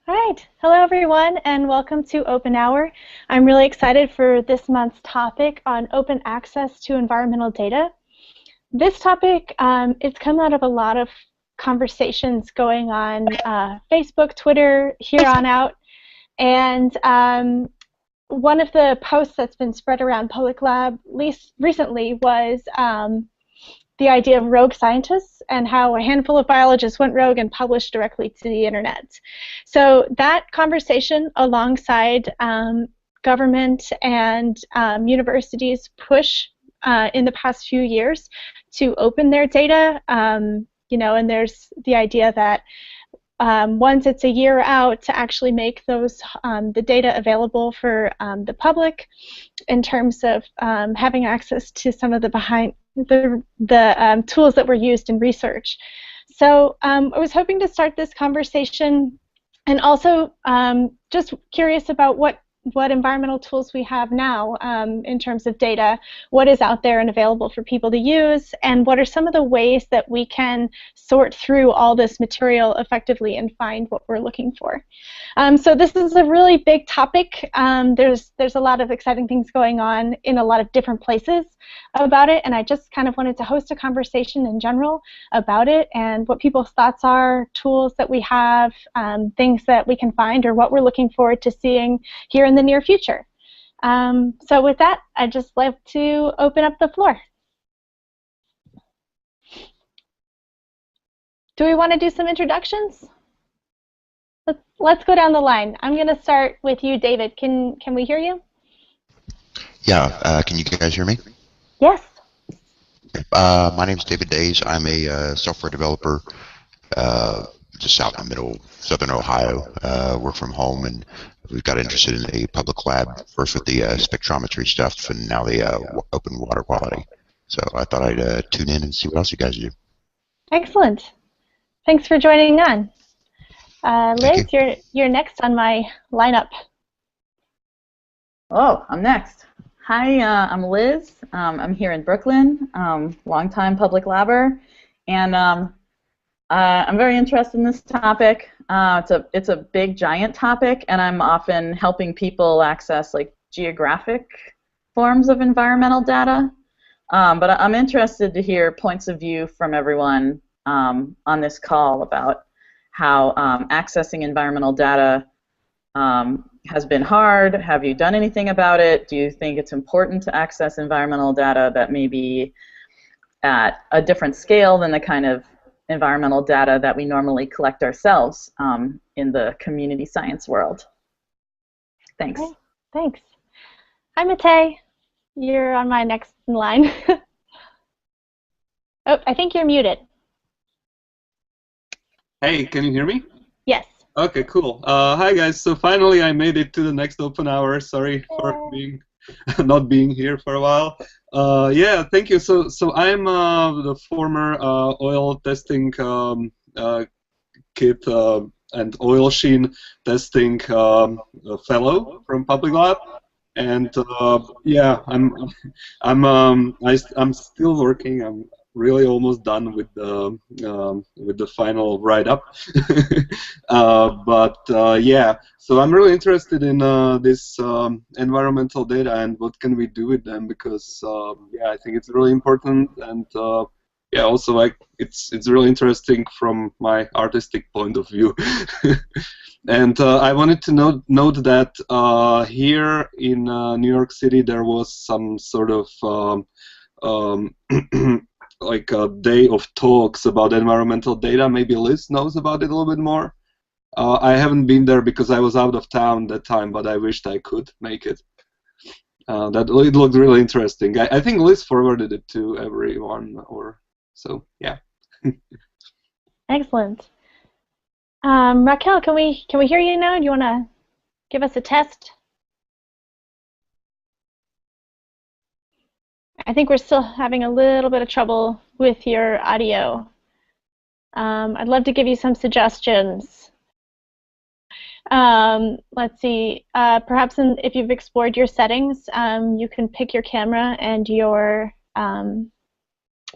All right. Hello, everyone, and welcome to OpenHour. I'm really excited for this month's topic on open access to environmental data. This topic, it's come out of a lot of conversations going on Facebook, Twitter, here on out. And one of the posts that's been spread around Public Lab recently was the idea of rogue scientists and how a handful of biologists went rogue and published directly to the internet. So that conversation alongside government and universities push in the past few years to open their data, and there's the idea that once it's a year out to actually make those the data available for the public in terms of having access to some of the tools that were used in research. So I was hoping to start this conversation and also just curious about what environmental tools we have now in terms of data, what is out there and available for people to use, and what are some of the ways that we can sort through all this material effectively and find what we're looking for. So this is a really big topic. There's a lot of exciting things going on in a lot of different places about it, and I just kind of wanted to host a conversation in general about it and what people's thoughts are, tools that we have, things that we can find, or what we're looking forward to seeing here in the near future. So with that, I'd just like to open up the floor. Do we want to do some introductions? Let's go down the line. I'm going to start with you, David. Can we hear you? Yeah, can you guys hear me? Yes. My name is David Days. I'm a software developer just out in the middle of southern Ohio. Work from home, and we've got interested in the public lab, first with the spectrometry stuff, and now the open water quality. So I thought I'd tune in and see what else you guys do. Excellent. Thanks for joining on. Liz, you're next on my lineup. Oh, I'm next. Hi, I'm Liz. I'm here in Brooklyn, longtime public labber, and I'm very interested in this topic. It's a big, giant topic, and I'm often helping people access like geographic forms of environmental data. But I'm interested to hear points of view from everyone on this call about how accessing environmental data has been hard. Have you done anything about it? Do you think it's important to access environmental data that may be at a different scale than the kind of environmental data that we normally collect ourselves in the community science world? Thanks. Okay, thanks. Hi, Matej. You're on my next in line. Oh, I think you're muted. Hey, can you hear me? Yes. Okay, cool. Hi guys. So finally, I made it to the next open hour. Sorry for not being here for a while. Yeah, thank you. So I'm the former oil testing kit and oil sheen testing fellow from Public Lab, and yeah, I'm still working. I'm really almost done with the final write-up. Yeah, so I'm really interested in this environmental data and what can we do with them, because yeah, I think it's really important, and yeah, also like it's really interesting from my artistic point of view. And I wanted to note that here in New York City there was some sort of like a day of talks about environmental data. Maybe Liz knows about it a little bit more. I haven't been there because I was out of town that time, but I wished I could make it. It looked really interesting. I think Liz forwarded it to everyone, or so. Yeah. Excellent. Raquel, can we hear you now? Do you want to give us a test? I think we're still having a little bit of trouble with your audio. I'd love to give you some suggestions. Let's see. Perhaps if you've explored your settings, you can pick your camera and your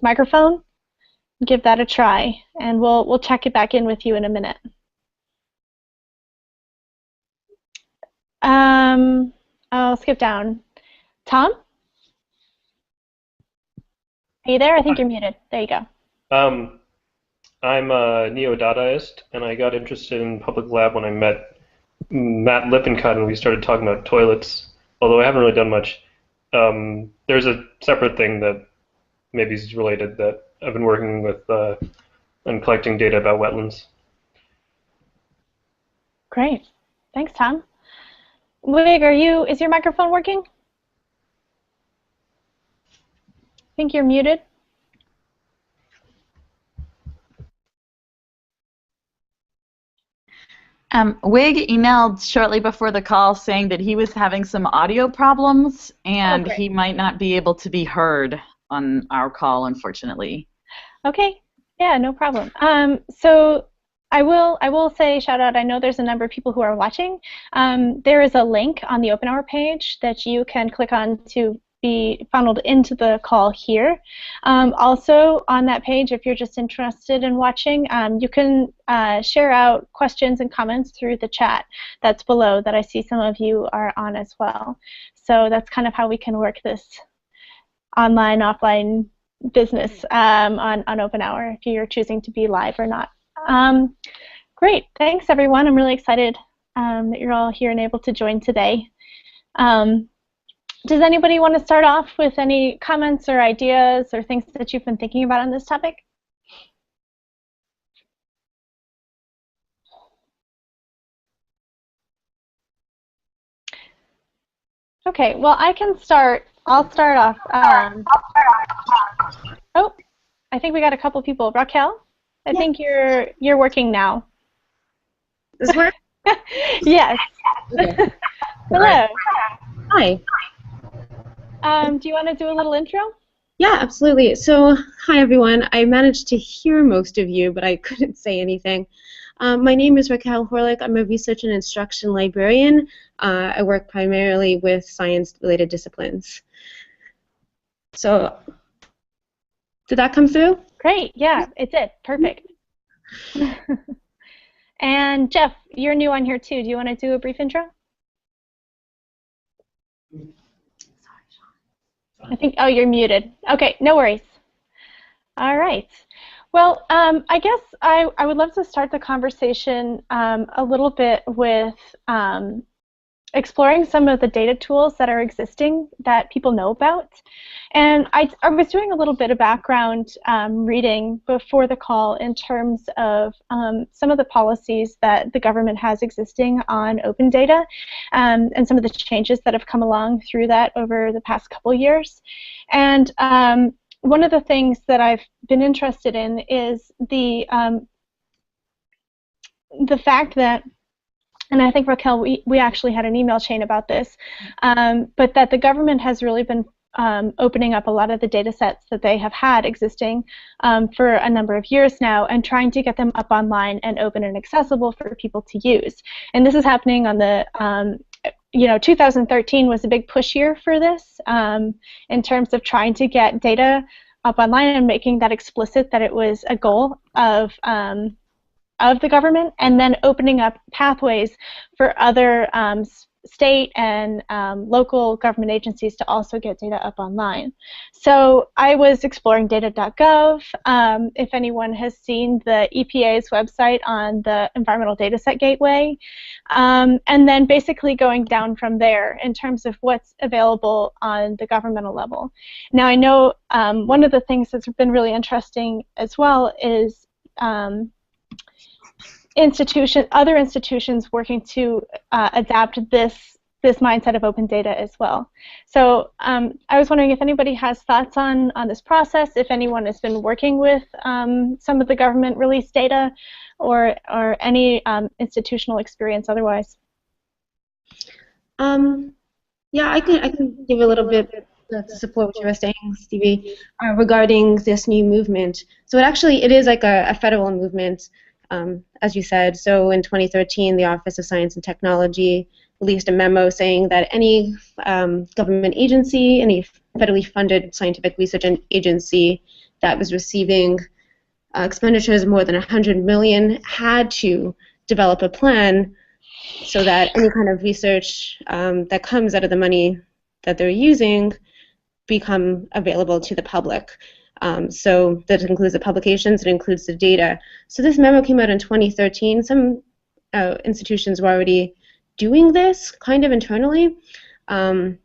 microphone. Give that a try, and we'll check it back in with you in a minute. I'll skip down. Tom? Are you there? I think you're muted. There you go. I'm a neo-Dadaist, and I got interested in public lab when I met Matt Lippincott and we started talking about toilets, although I haven't really done much. There's a separate thing that maybe is related that I've been working with and collecting data about wetlands. Great. Thanks, Tom. Wig, is your microphone working? I think you're muted. Wig emailed shortly before the call saying that he was having some audio problems and he might not be able to be heard on our call, unfortunately. Okay. Yeah, no problem. So I will say shout out. I know there's a number of people who are watching. There is a link on the OpenHour page that you can click on to be funneled into the call here. Also on that page, if you're just interested in watching, you can share out questions and comments through the chat that's below that I see some of you are on as well. So that's kind of how we can work this online, offline business on OpenHour if you're choosing to be live or not. Great, thanks everyone. I'm really excited that you're all here and able to join today. Does anybody want to start off with any comments or ideas or things that you've been thinking about on this topic? Okay, well I can start. I'll start off. Oh, I think we got a couple people. Raquel, I think you're working now. This work? Yes. Okay. Hello. Hi. Do you want to do a little intro? Yeah, absolutely. So, hi everyone. I managed to hear most of you, but I couldn't say anything. My name is Raquel Experience. I'm a research and instruction librarian. I work primarily with science-related disciplines. So, did that come through? Great. Yeah, it did. Perfect. And Jeff, you're new on here too. Do you want to do a brief intro? I think, oh, you're muted. Okay, no worries. All right. Well, I guess I would love to start the conversation a little bit with exploring some of the data tools that are existing that people know about. And I was doing a little bit of background reading before the call in terms of some of the policies that the government has existing on open data and some of the changes that have come along through that over the past couple years. And one of the things that I've been interested in is the fact that, and I think, Raquel, we actually had an email chain about this, but that the government has really been opening up a lot of the data sets that they have had existing for a number of years now and trying to get them up online and open and accessible for people to use. And this is happening on the 2013 was a big push year for this in terms of trying to get data up online and making that explicit that it was a goal of the government, and then opening up pathways for other state and local government agencies to also get data up online. So I was exploring data.gov. If anyone has seen the EPA's website on the Environmental Dataset Gateway, and then basically going down from there in terms of what's available on the governmental level. Now I know one of the things that's been really interesting as well is other institutions working to adapt this mindset of open data as well. So I was wondering if anybody has thoughts on this process, if anyone has been working with some of the government released data or any institutional experience otherwise. Yeah, I can give a little bit to support what you were saying, Stevie, regarding this new movement. So it is like a federal movement. As you said, so in 2013, the Office of Science and Technology released a memo saying that any government agency, any federally funded scientific research agency that was receiving expenditures of more than $100 million had to develop a plan so that any kind of research that comes out of the money that they're using become available to the public. So that includes the publications, it includes the data. So this memo came out in 2013. Some institutions were already doing this kind of internally, and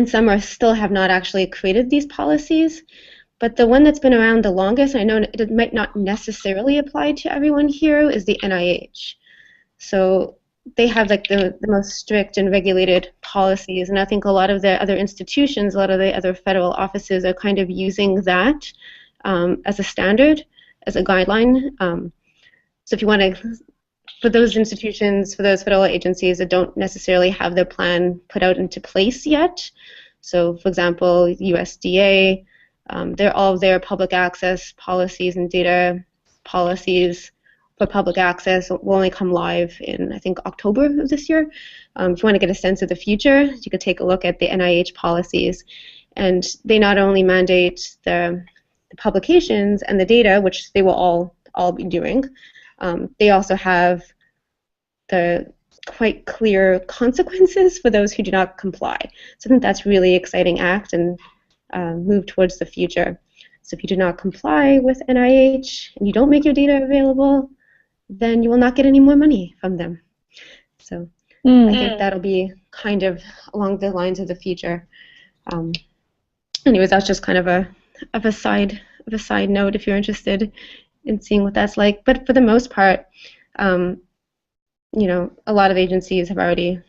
some are still have not actually created these policies. But the one that's been around the longest, I know it might not necessarily apply to everyone here, is the NIH. So they have like the most strict and regulated policies, and I think a lot of the other institutions, a lot of the other federal offices are kind of using that as a standard, as a guideline. So if you want to, for those institutions, for those federal agencies that don't necessarily have their plan put out into place yet, so for example, USDA, all of their public access policies and data policies for public access will only come live in, I think, October of this year. If you want to get a sense of the future, you could take a look at the NIH policies. And they not only mandate the publications and the data, which they will all be doing, they also have the quite clear consequences for those who do not comply. So I think that's really exciting act and move towards the future. So if you do not comply with NIH and you don't make your data available, then you will not get any more money from them. So I think that'll be kind of along the lines of the future. Anyways, that's just kind of a side note if you're interested in seeing what that's like. But for the most part, you know, a lot of agencies have already,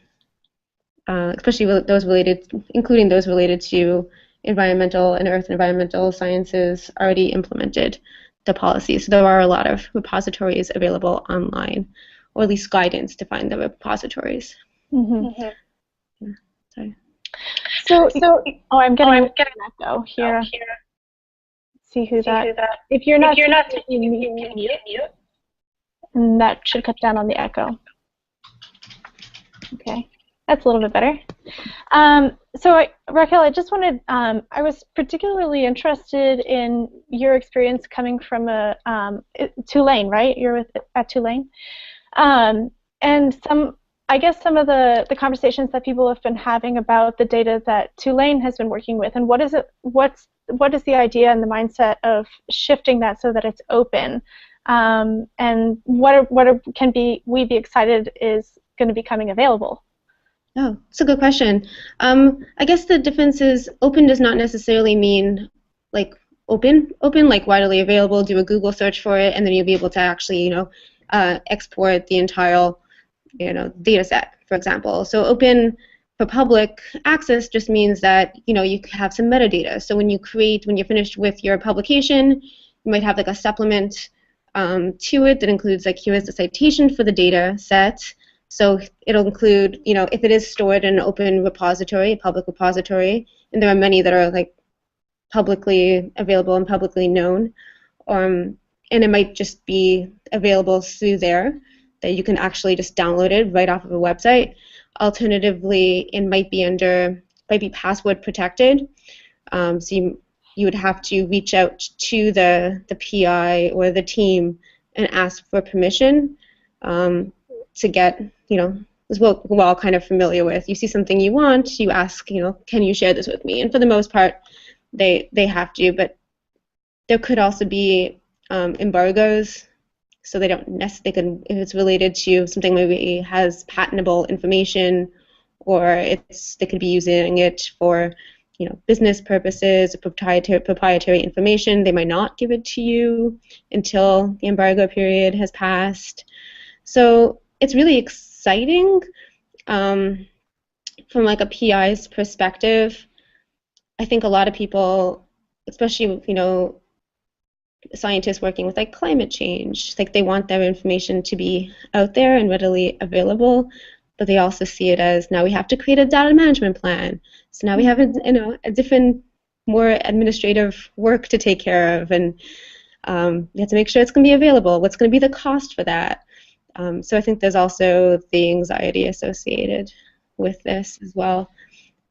especially those related, including those related to environmental and earth and environmental sciences, already implemented the policy. So there are a lot of repositories available online, or at least guidance to find the repositories. Mm-hmm. Yeah, sorry. So I'm getting an echo here. Let's see who that. If you're not, you mute. And that should cut down on the echo. Okay, that's a little bit better. Raquel, I just wanted, I was particularly interested in your experience coming from Tulane, right? You're at Tulane. And I guess some of the conversations that people have been having about the data that Tulane has been working with, and what is the idea and the mindset of shifting that so that it's open, and can we be excited is going to be coming available? Oh, that's a good question. I guess the difference is open does not necessarily mean like open like widely available. Do a Google search for it, and then you'll be able to actually, export the entire, data set, for example. So open for public access just means that, you have some metadata. So when you're finished with your publication, you might have like a supplement to it that includes like, here is the citation for the data set. So it'll include, if it is stored in an open repository, a public repository, and there are many that are like publicly available and publicly known, and it might just be available through there that you can actually just download it right off of a website. Alternatively, it might be password protected, so you would have to reach out to the PI or the team and ask for permission to get, as we're all kind of familiar with. You see something you want, you ask, can you share this with me? And for the most part, they have to, but there could also be embargoes, so they don't necessarily, if it's related to something maybe has patentable information, or they could be using it for, business purposes, proprietary information, they might not give it to you until the embargo period has passed. So it's really exciting from like a PI's perspective. I think a lot of people, especially scientists working with like climate change, like they want their information to be out there and readily available, but they also see it as, now we have to create a data management plan. So now we have a different, more administrative work to take care of, and we have to make sure it's going to be available. What's going to be the cost for that? So I think there's also the anxiety associated with this as well.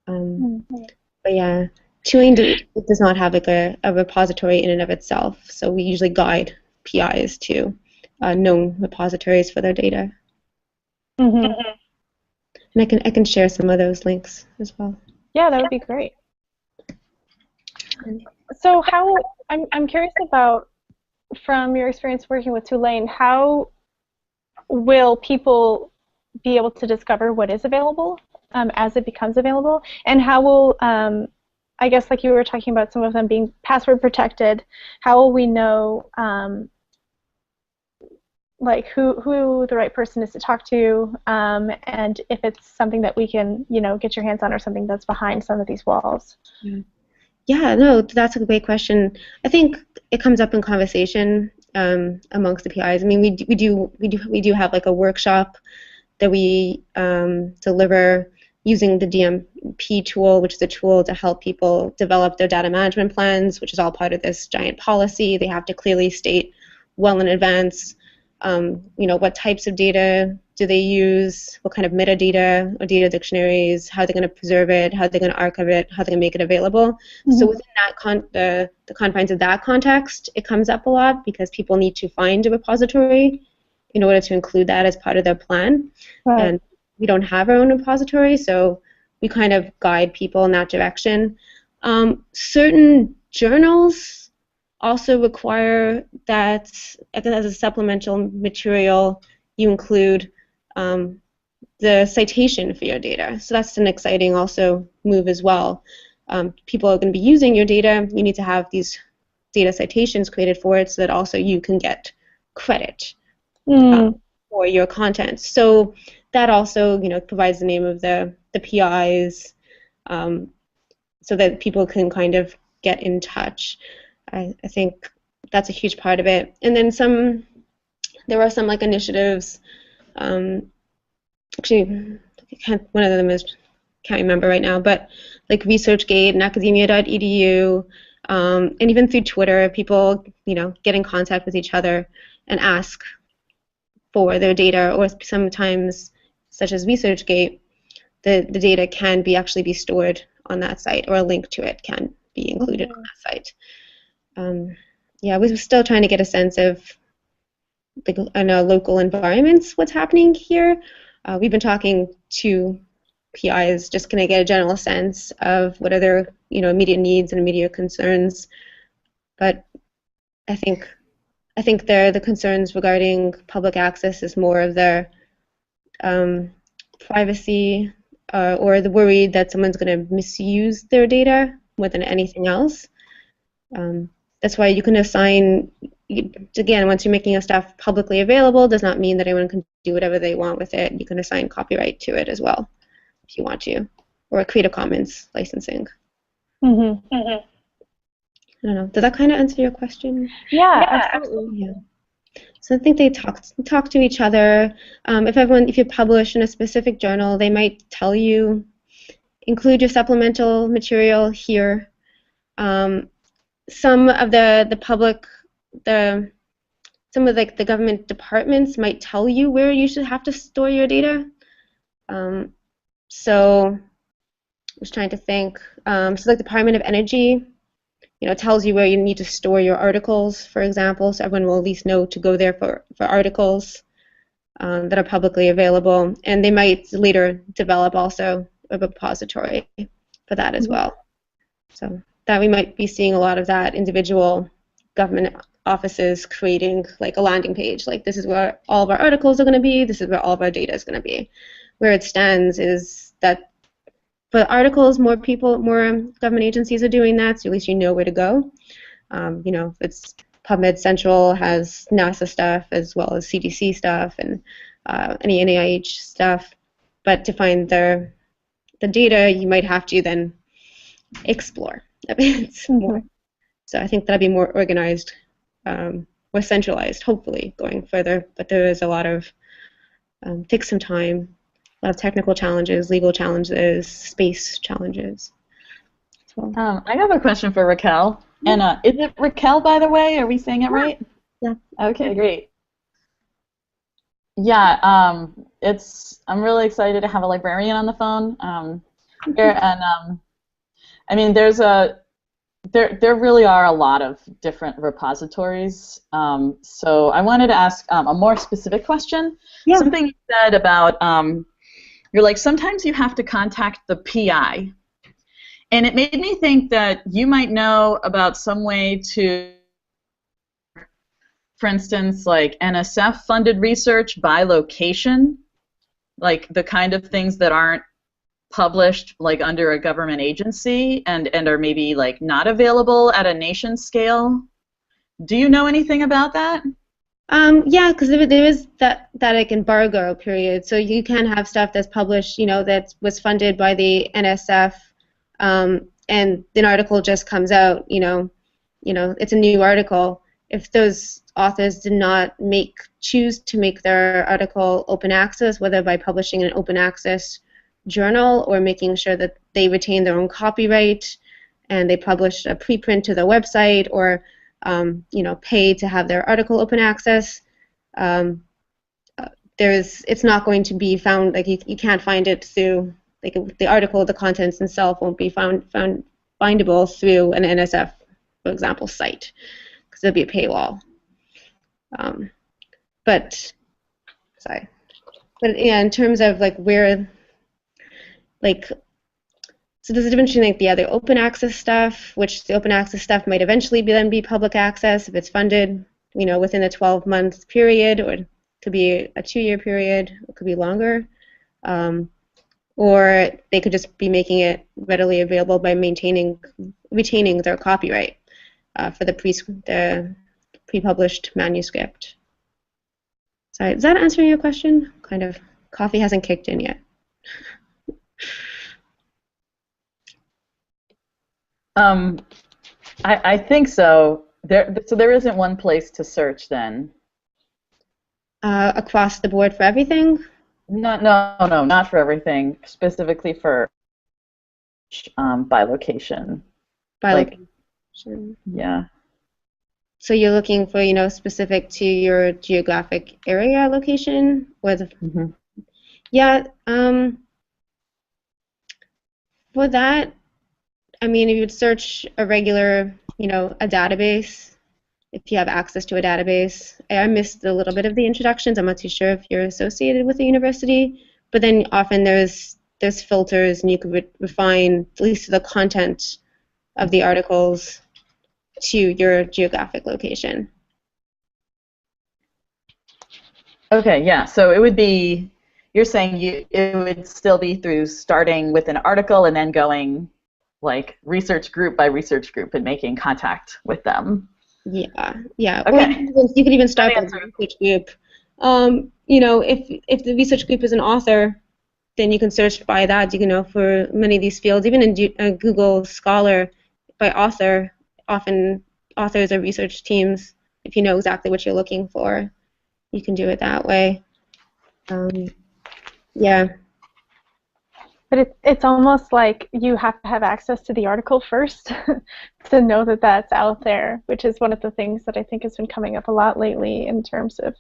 But yeah, Tulane does not have like a repository in and of itself, so we usually guide PIs to known repositories for their data. Mm-hmm. And I can share some of those links as well. Yeah, that would be great. So I'm curious about, from your experience working with Tulane, how will people be able to discover what is available as it becomes available? And how will, I guess like you were talking about some of them being password protected, how will we know like who the right person is to talk to, and if it's something that we can, get your hands on, or something that's behind some of these walls? Yeah, no, that's a great question. I think it comes up in conversation amongst the PIs. I mean, we do have like a workshop that we deliver using the DMP tool, which is a tool to help people develop their data management plans, which is all part of this giant policy. They have to clearly state well in advance, what types of data do they use, what kind of metadata or data dictionaries, how they're going to preserve it, how they're going to archive it, how they're going to make it available. Mm-hmm. So within that the confines of that context, it comes up a lot because people need to find a repository in order to include that as part of their plan. Right. And we don't have our own repository, so we kind of guide people in that direction. Certain journals also require that as a supplemental material you include the citation for your data. So that's an exciting also move as well. People are going to be using your data. You need to have these data citations created for it so that also you can get credit for your content. So that also provides the name of the PIs so that people can kind of get in touch. I think that's a huge part of it. And then there are some like initiatives. Actually, one of them can't remember right now, but like ResearchGate and academia.edu, and even through Twitter, people get in contact with each other and ask for their data, or sometimes, such as ResearchGate, the data can actually be stored on that site, or a link to it can be included on that site. Yeah, we're still trying to get a sense of in our local environments what's happening here. We've been talking to PIs, just going to get a general sense of what are their immediate needs and immediate concerns. But I think the concerns regarding public access is more of their privacy or the worry that someone's going to misuse their data more than anything else. That's why you can assign, again, once you're making your stuff publicly available, does not mean that anyone can do whatever they want with it. You can assign copyright to it as well if you want to, or Creative Commons licensing. Mm-hmm. I don't know. Does that kind of answer your question? Yeah, absolutely. Yeah. So I think they talk to each other. If you publish in a specific journal, they might tell you, include your supplemental material here. Some of the public, some of the government departments might tell you where you should have to store your data. So I was trying to think. So like the Department of Energy, tells you where you need to store your articles, for example, so everyone will at least know to go there for articles that are publicly available. And they might later develop also a repository for that as well. So that we might be seeing a lot of that, individual government offices creating like a landing page, like this is where all of our articles are going to be, this is where all of our data is going to be. Where it stands is that for articles, more government agencies are doing that, so at least you know where to go. If it's PubMed Central has NASA stuff as well as CDC stuff and any NIH stuff, but to find the data, you might have to then explore a bit more. So I think that'll be more organized, more centralized, hopefully, going further. But there is a lot of, takes some time, a lot of technical challenges, legal challenges, space challenges. So, I have a question for Raquel. And is it Raquel, by the way? Are we saying it right? Yeah. Okay, great. Yeah, I'm really excited to have a librarian on the phone here, and I mean, there's a there really are a lot of different repositories. So I wanted to ask a more specific question. Yeah. Something you said about you're like, sometimes you have to contact the PI. And it made me think that you might know about some way to, for instance, like NSF-funded research by location, like the kind of things that aren't published like under a government agency and are maybe like not available at a nation scale. Do you know anything about that? Yeah, because there is that like embargo period, so you can have stuff that's published, that was funded by the NSF, and an article just comes out, it's a new article. If those authors did not choose to make their article open access, whether by publishing in an open access journal or making sure that they retain their own copyright and they publish a preprint to their website or pay to have their article open access, it's not going to be found, like you can't find it through, like the article, the contents itself won't be findable through an NSF, for example, site, because there'll be a paywall. But yeah, in terms of like where, like, so there's a difference between like the other open access stuff, which the open access stuff might eventually then be public access if it's funded, within a 12-month period, or it could be a 2-year period, it could be longer, or they could just be making it readily available by retaining their copyright for the pre-published manuscript. Sorry, does that answer your question? Kind of. Coffee hasn't kicked in yet. I think so. So there isn't one place to search then. Across the board for everything? No, not for everything. Specifically for by location. By like, location. Yeah. So you're looking for, specific to your geographic area location, or the? Mm-hmm. Yeah. For that, I mean, if you would search a regular, a database, if you have access to a database. I missed a little bit of the introductions. I'm not too sure if you're associated with a university, but then often there's filters, and you could refine at least the content of the articles to your geographic location. Okay, yeah. So it would be, you're saying it would still be through starting with an article and then going like research group by research group and making contact with them. Yeah. Okay. Or you could even start with a research group. If the research group is an author, then you can search by that. For many of these fields, even in Google Scholar, by author, often authors are research teams. If you know exactly what you're looking for, you can do it that way. Yeah. But it's almost like you have to have access to the article first to know that that's out there, which is one of the things that I think has been coming up a lot lately in terms of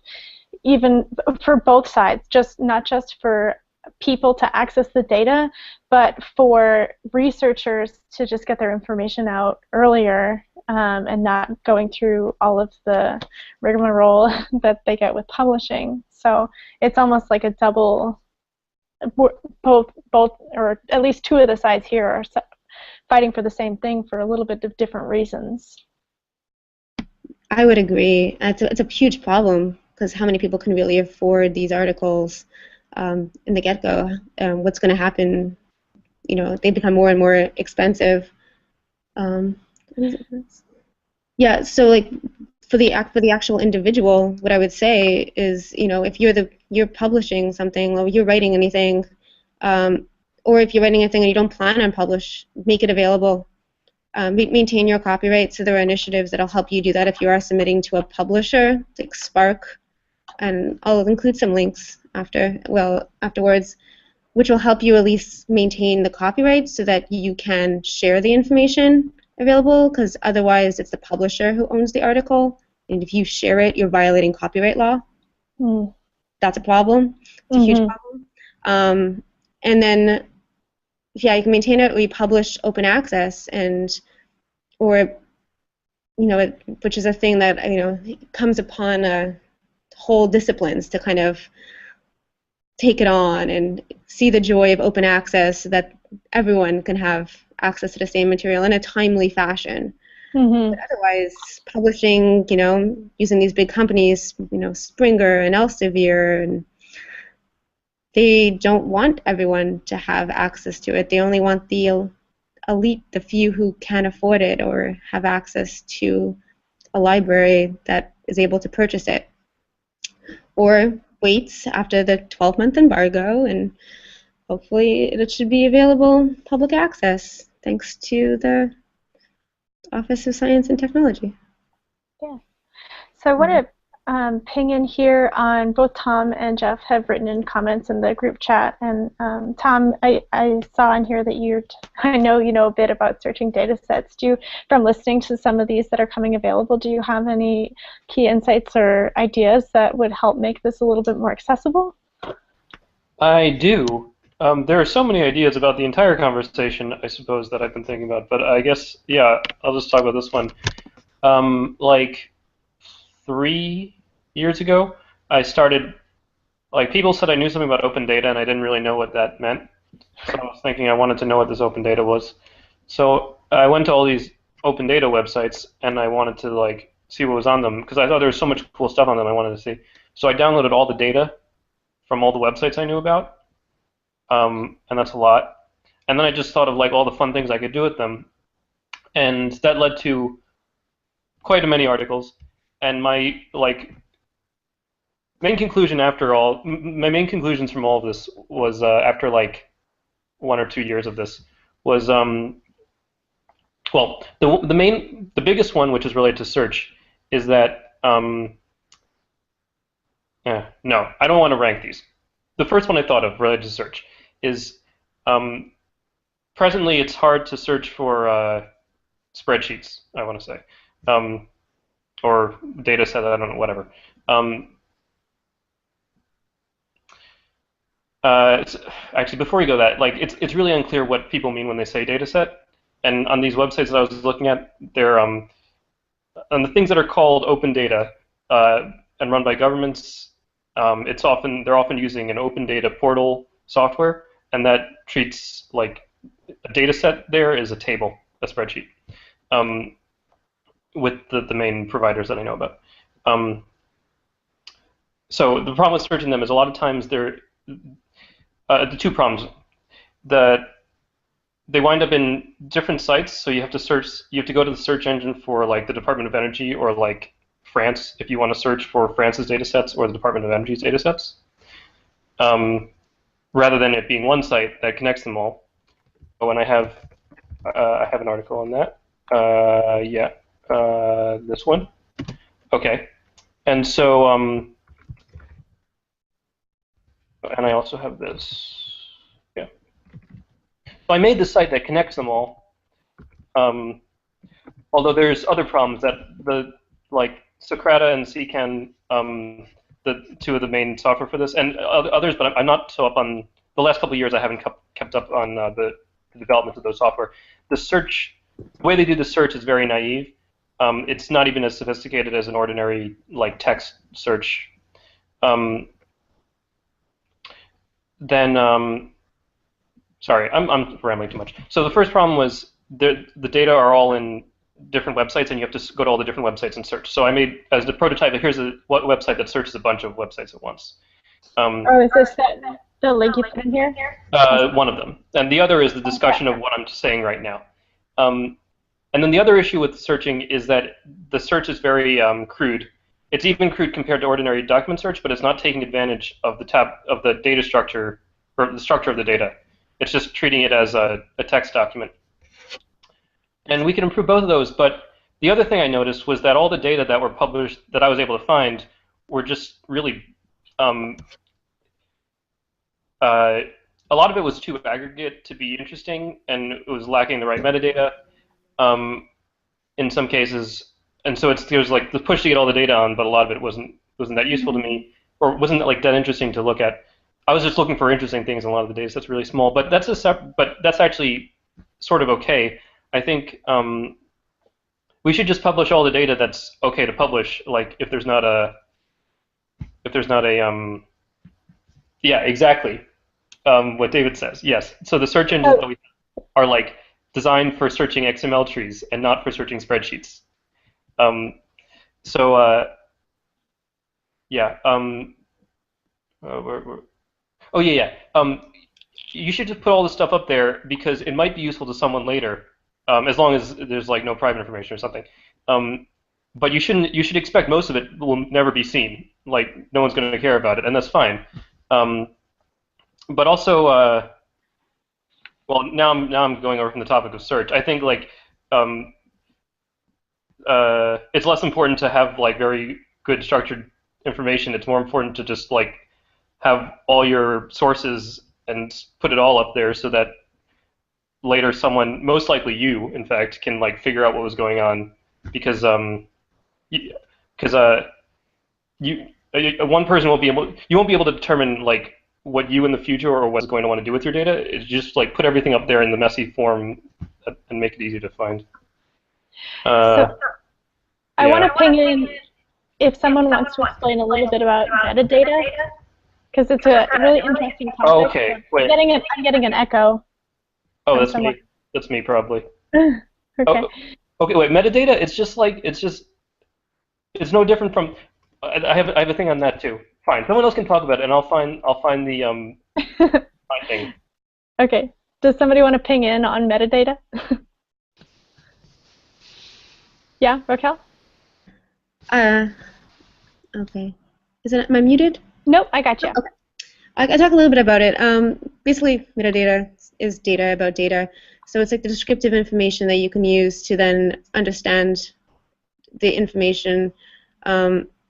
even for both sides, not just for people to access the data, but for researchers to just get their information out earlier and not going through all of the rigmarole that they get with publishing. So it's almost like a double. Both, or at least two of the sides here are fighting for the same thing for a little bit of different reasons. I would agree. It's a huge problem because how many people can really afford these articles in the get-go? What's going to happen? They become more and more expensive. Yeah. So like for the actual individual, what I would say is, if you're publishing something or you're writing anything, or if you're writing anything and you don't plan on publish, make it available. Maintain your copyright. So there are initiatives that'll help you do that if you are submitting to a publisher, like Spark, and I'll include some links afterwards, which will help you at least maintain the copyright so that you can share the information available, because otherwise it's the publisher who owns the article, and if you share it, you're violating copyright law. That's a problem. It's a huge problem. And then, yeah, you can maintain it, or you publish open access, or which is a thing that comes upon whole disciplines to kind of take it on and see the joy of open access, so that everyone can have access to the same material in a timely fashion. But otherwise, publishing, using these big companies, Springer and Elsevier, and they don't want everyone to have access to it. They only want the elite, the few who can afford it or have access to a library that is able to purchase it, or waits after the 12-month embargo, and hopefully it should be available public access thanks to the Office of Science and Technology. Yeah. So I want to ping in here on both Tom and Jeff have written in comments in the group chat. And Tom, I saw in here that I know you know a bit about searching data sets. From listening to some of these that are coming available, do you have any key insights or ideas that would help make this a little bit more accessible? I do. There are so many ideas about the entire conversation, I suppose, that I've been thinking about. But I guess, yeah, I'll just talk about this one. Like 3 years ago, I started, people said I knew something about open data, and I didn't really know what that meant. So I was thinking I wanted to know what this open data was. So I went to all these open data websites, and I wanted to, see what was on them, because I thought there was so much cool stuff on them I wanted to see. So I downloaded all the data from all the websites I knew about. And that's a lot. And then I just thought of all the fun things I could do with them, and that led to quite a many articles. And my main conclusions from all of this was after 1 or 2 years of this was the biggest one, which is related to search, is that no, I don't want to rank these. The first one I thought of related to search is presently it's hard to search for spreadsheets, I want to say, or data set, I don't know, whatever. Actually, before you go that, it's really unclear what people mean when they say data set. And on these websites that I was looking at, they're on the things that are called open data and run by governments. They're often using an open data portal software, and that treats a data set there is a table, a spreadsheet, with the main providers that I know about. So the problem with searching them is a lot of times they're the two problems. They wind up in different sites, so you have to go to the search engine for the Department of Energy or France if you want to search for France's data sets or the Department of Energy's data sets, rather than it being one site that connects them all. Oh, and I have an article on that. This one. Okay, and so and I also have this. Yeah. So I made the site that connects them all. Although there's other problems that Socrata and CCAN, the two of the main software for this, and others, but I'm not so up on the last couple of years. I haven't kept up on the development of those software. The way they do the search is very naive. It's not even as sophisticated as an ordinary text search. Sorry, I'm rambling too much. So the first problem was the data are all in different websites, and you have to go to all the different websites and search. So I made, as the prototype, here's what website that searches a bunch of websites at once. Is this the link you put in here? One of them. And the other is the discussion of what I'm saying right now. And then the other issue with searching is that the search is very crude. It's even crude compared to ordinary document search, but it's not taking advantage of the data structure, or the structure of the data. It's just treating it as a text document. And we can improve both of those, but the other thing I noticed was that all the data that were published that I was able to find were just really, a lot of it was too aggregate to be interesting, and it was lacking the right metadata in some cases. And so there's the push to get all the data on, but a lot of it wasn't that useful to me, or wasn't that interesting to look at. I was just looking for interesting things, and a lot of the data set's really small, but that's actually sort of okay. I think we should just publish all the data that's okay to publish. Like if there's not a yeah, exactly. What David says. Yes. So the search engines that we are like designed for searching XML trees and not for searching spreadsheets. Um, so yeah. Oh yeah, yeah. You should just put all this stuff up there because it might be useful to someone later, as long as there's like no private information or something. But you shouldn't. You should expect most of it will never be seen. Like no one's going to care about it, and that's fine. But also, well, now I'm going over from the topic of search. I think like it's less important to have like very good structured information. It's more important to just like have all your sources and put it all up there so that later someone, most likely you, in fact, can like figure out what was going on because you one person won't be able you won't be able to determine like what you in the future or what's going to want to do with your data. It's just like put everything up there in the messy form and make it easy to find. So I yeah. want to ping in if someone wants to explain a little bit about metadata, because it's a really interesting topic. Oh, okay. Wait. I'm getting an echo. Oh, that's me. That's me probably. Okay. Oh, okay. Wait. Metadata. It's no different from. I have a thing on that too. Fine. Someone else can talk about it, and I'll find the thing. Okay. Does somebody want to ping in on metadata? Yeah, Raquel? Okay. Am I muted? Nope, I got you. Okay. I talk a little bit about it. Basically, metadata is data about data. So it's like the descriptive information that you can use to then understand the information.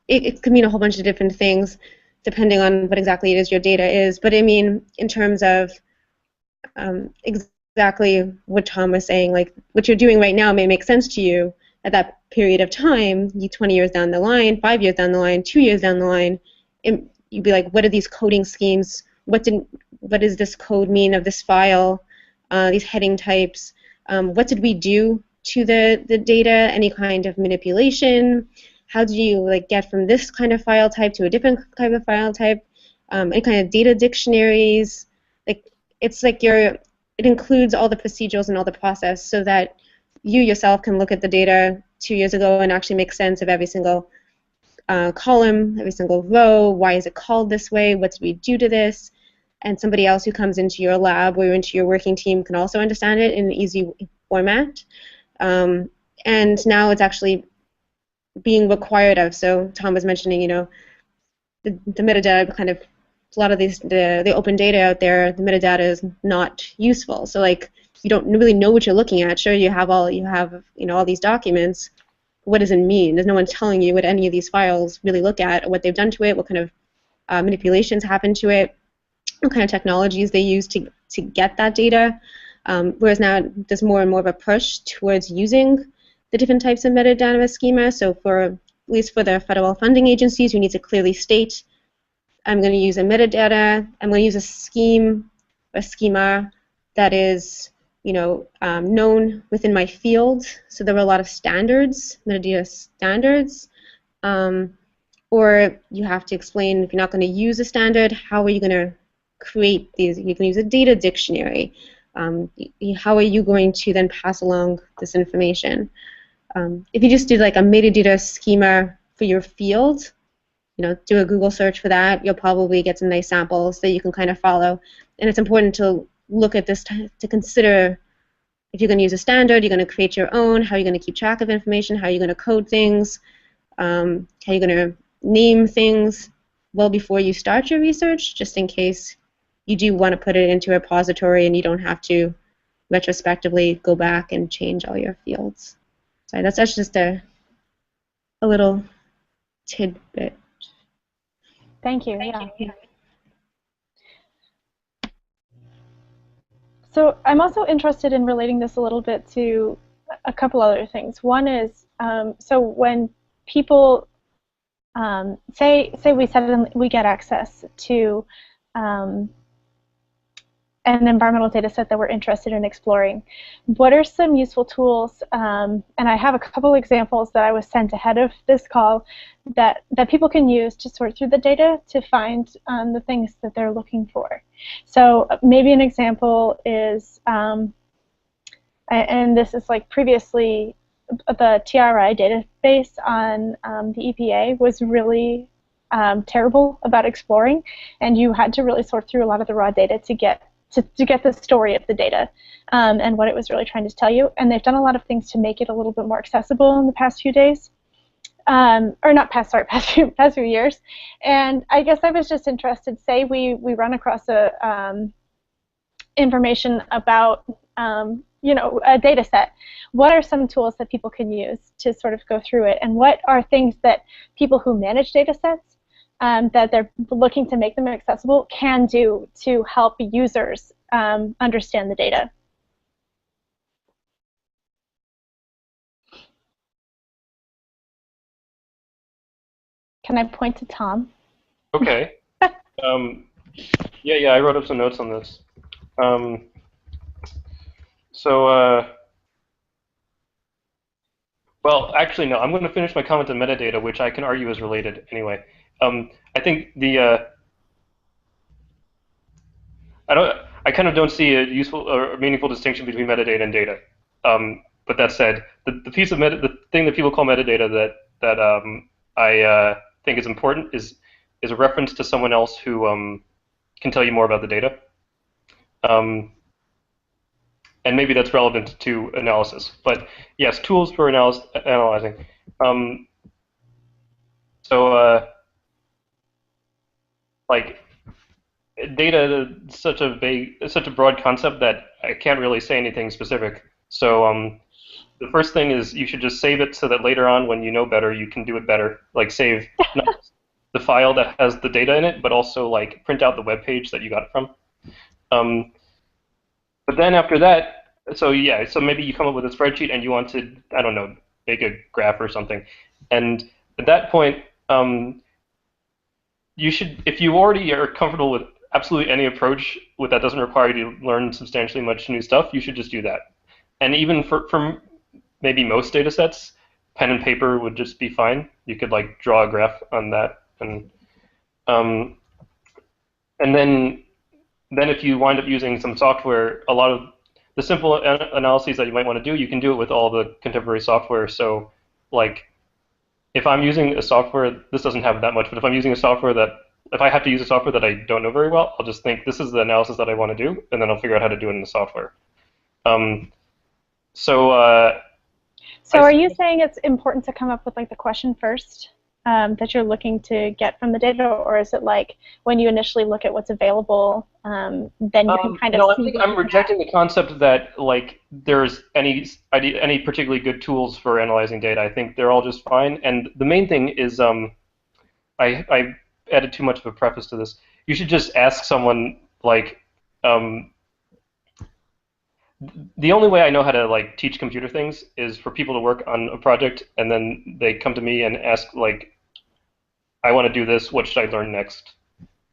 It could mean a whole bunch of different things depending on what exactly it is your data is. But I mean, in terms of exactly what Tom was saying, like what you're doing right now may make sense to you at that period of time, 20 years down the line, 5 years down the line, 2 years down the line, you'd be like, what are these coding schemes? What does this code mean of this file? These heading types? What did we do to the data? Any kind of manipulation? How do you like get from this kind of file type to a different type of file type? Any kind of data dictionaries? Like it's like it includes all the procedures and all the process so that you yourself can look at the data 2 years ago and actually make sense of every single column, every single row. Why is it called this way? What did we do to this? And somebody else who comes into your lab or into your working team can also understand it in an easy format. And now it's actually being required of. So Tom was mentioning, the metadata kind of, a lot of the open data out there, the metadata is not useful. So like, you don't really know what you're looking at. Sure, you have all these documents. What does it mean? There's no one telling you what any of these files really look at, or what they've done to it, what kind of manipulations happen to it, what kind of technologies they use to get that data. Whereas now there's more and more of a push towards using the different types of metadata schema. So at least for the federal funding agencies, you need to clearly state, I'm going to use a metadata, I'm going to use a schema that is known within my field. So there were a lot of standards, metadata standards. Or you have to explain, if you're not going to use a standard, how are you going to create these? You can use a data dictionary. How are you going to then pass along this information? If you just do like a metadata schema for your field, do a Google search for that, you'll probably get some nice samples that you can kind of follow. And it's important to look at this to consider if you're going to use a standard, you're going to create your own, how are you going to keep track of information, how are you going to code things, how are you going to name things well before you start your research, just in case you do want to put it into a repository and you don't have to retrospectively go back and change all your fields. So that's just a little tidbit. Thank you. Yeah. So I'm also interested in relating this a little bit to a couple other things. One is, so when people say we get access to an environmental data set that we're interested in exploring. What are some useful tools, and I have a couple examples that I was sent ahead of this call that people can use to sort through the data to find the things that they're looking for. So maybe an example is, and this is like previously, the TRI database on the EPA was really terrible about exploring, and you had to really sort through a lot of the raw data to get the story of the data and what it was really trying to tell you. And they've done a lot of things to make it a little bit more accessible in the past few days, or not past, sorry, past few years. And I guess I was just interested. Say we run across a information about a data set. What are some tools that people can use to sort of go through it, and what are things that people who manage data sets that they're looking to make them accessible can do to help users understand the data? Can I point to Tom? Okay. Yeah, I wrote up some notes on this. Well, actually, no. I'm going to finish my comment on metadata, which I can argue is related anyway. I think I kind of don't see a useful or meaningful distinction between metadata and data. But that said, the piece of the thing that people call metadata that I think is important is a reference to someone else who can tell you more about the data. And maybe that's relevant to analysis. But yes, tools for analyzing. Like data is such a broad concept that I can't really say anything specific. So the first thing is you should just save it so that later on, when you know better, you can do it better. Like save not just the file that has the data in it, but also like print out the web page that you got it from. But then after that, so maybe you come up with a spreadsheet and you want to, I don't know, make a graph or something. And at that point, you should, if you already are comfortable with absolutely any approach that doesn't require you to learn substantially much new stuff, you should just do that. And even for maybe most data sets, pen and paper would just be fine. You could like draw a graph on that, and then if you wind up using some software, a lot of the simple analyses that you might want to do, you can do it with all the contemporary software. So like if I'm using a software, this doesn't have that much, but if I'm using a software if I have to use a software that I don't know very well, I'll just think this is the analysis that I want to do, and then I'll figure out how to do it in the software. So are you saying it's important to come up with like the question first that you're looking to get from the data, or is it like when you initially look at what's available, then you can kind of no, see? I think I'm rejecting the concept that like there's any particularly good tools for analyzing data. I think they're all just fine. And the main thing is I added too much of a preface to this. You should just ask someone like the only way I know how to like teach computer things is for people to work on a project and then they come to me and ask like, I want to do this, what should I learn next?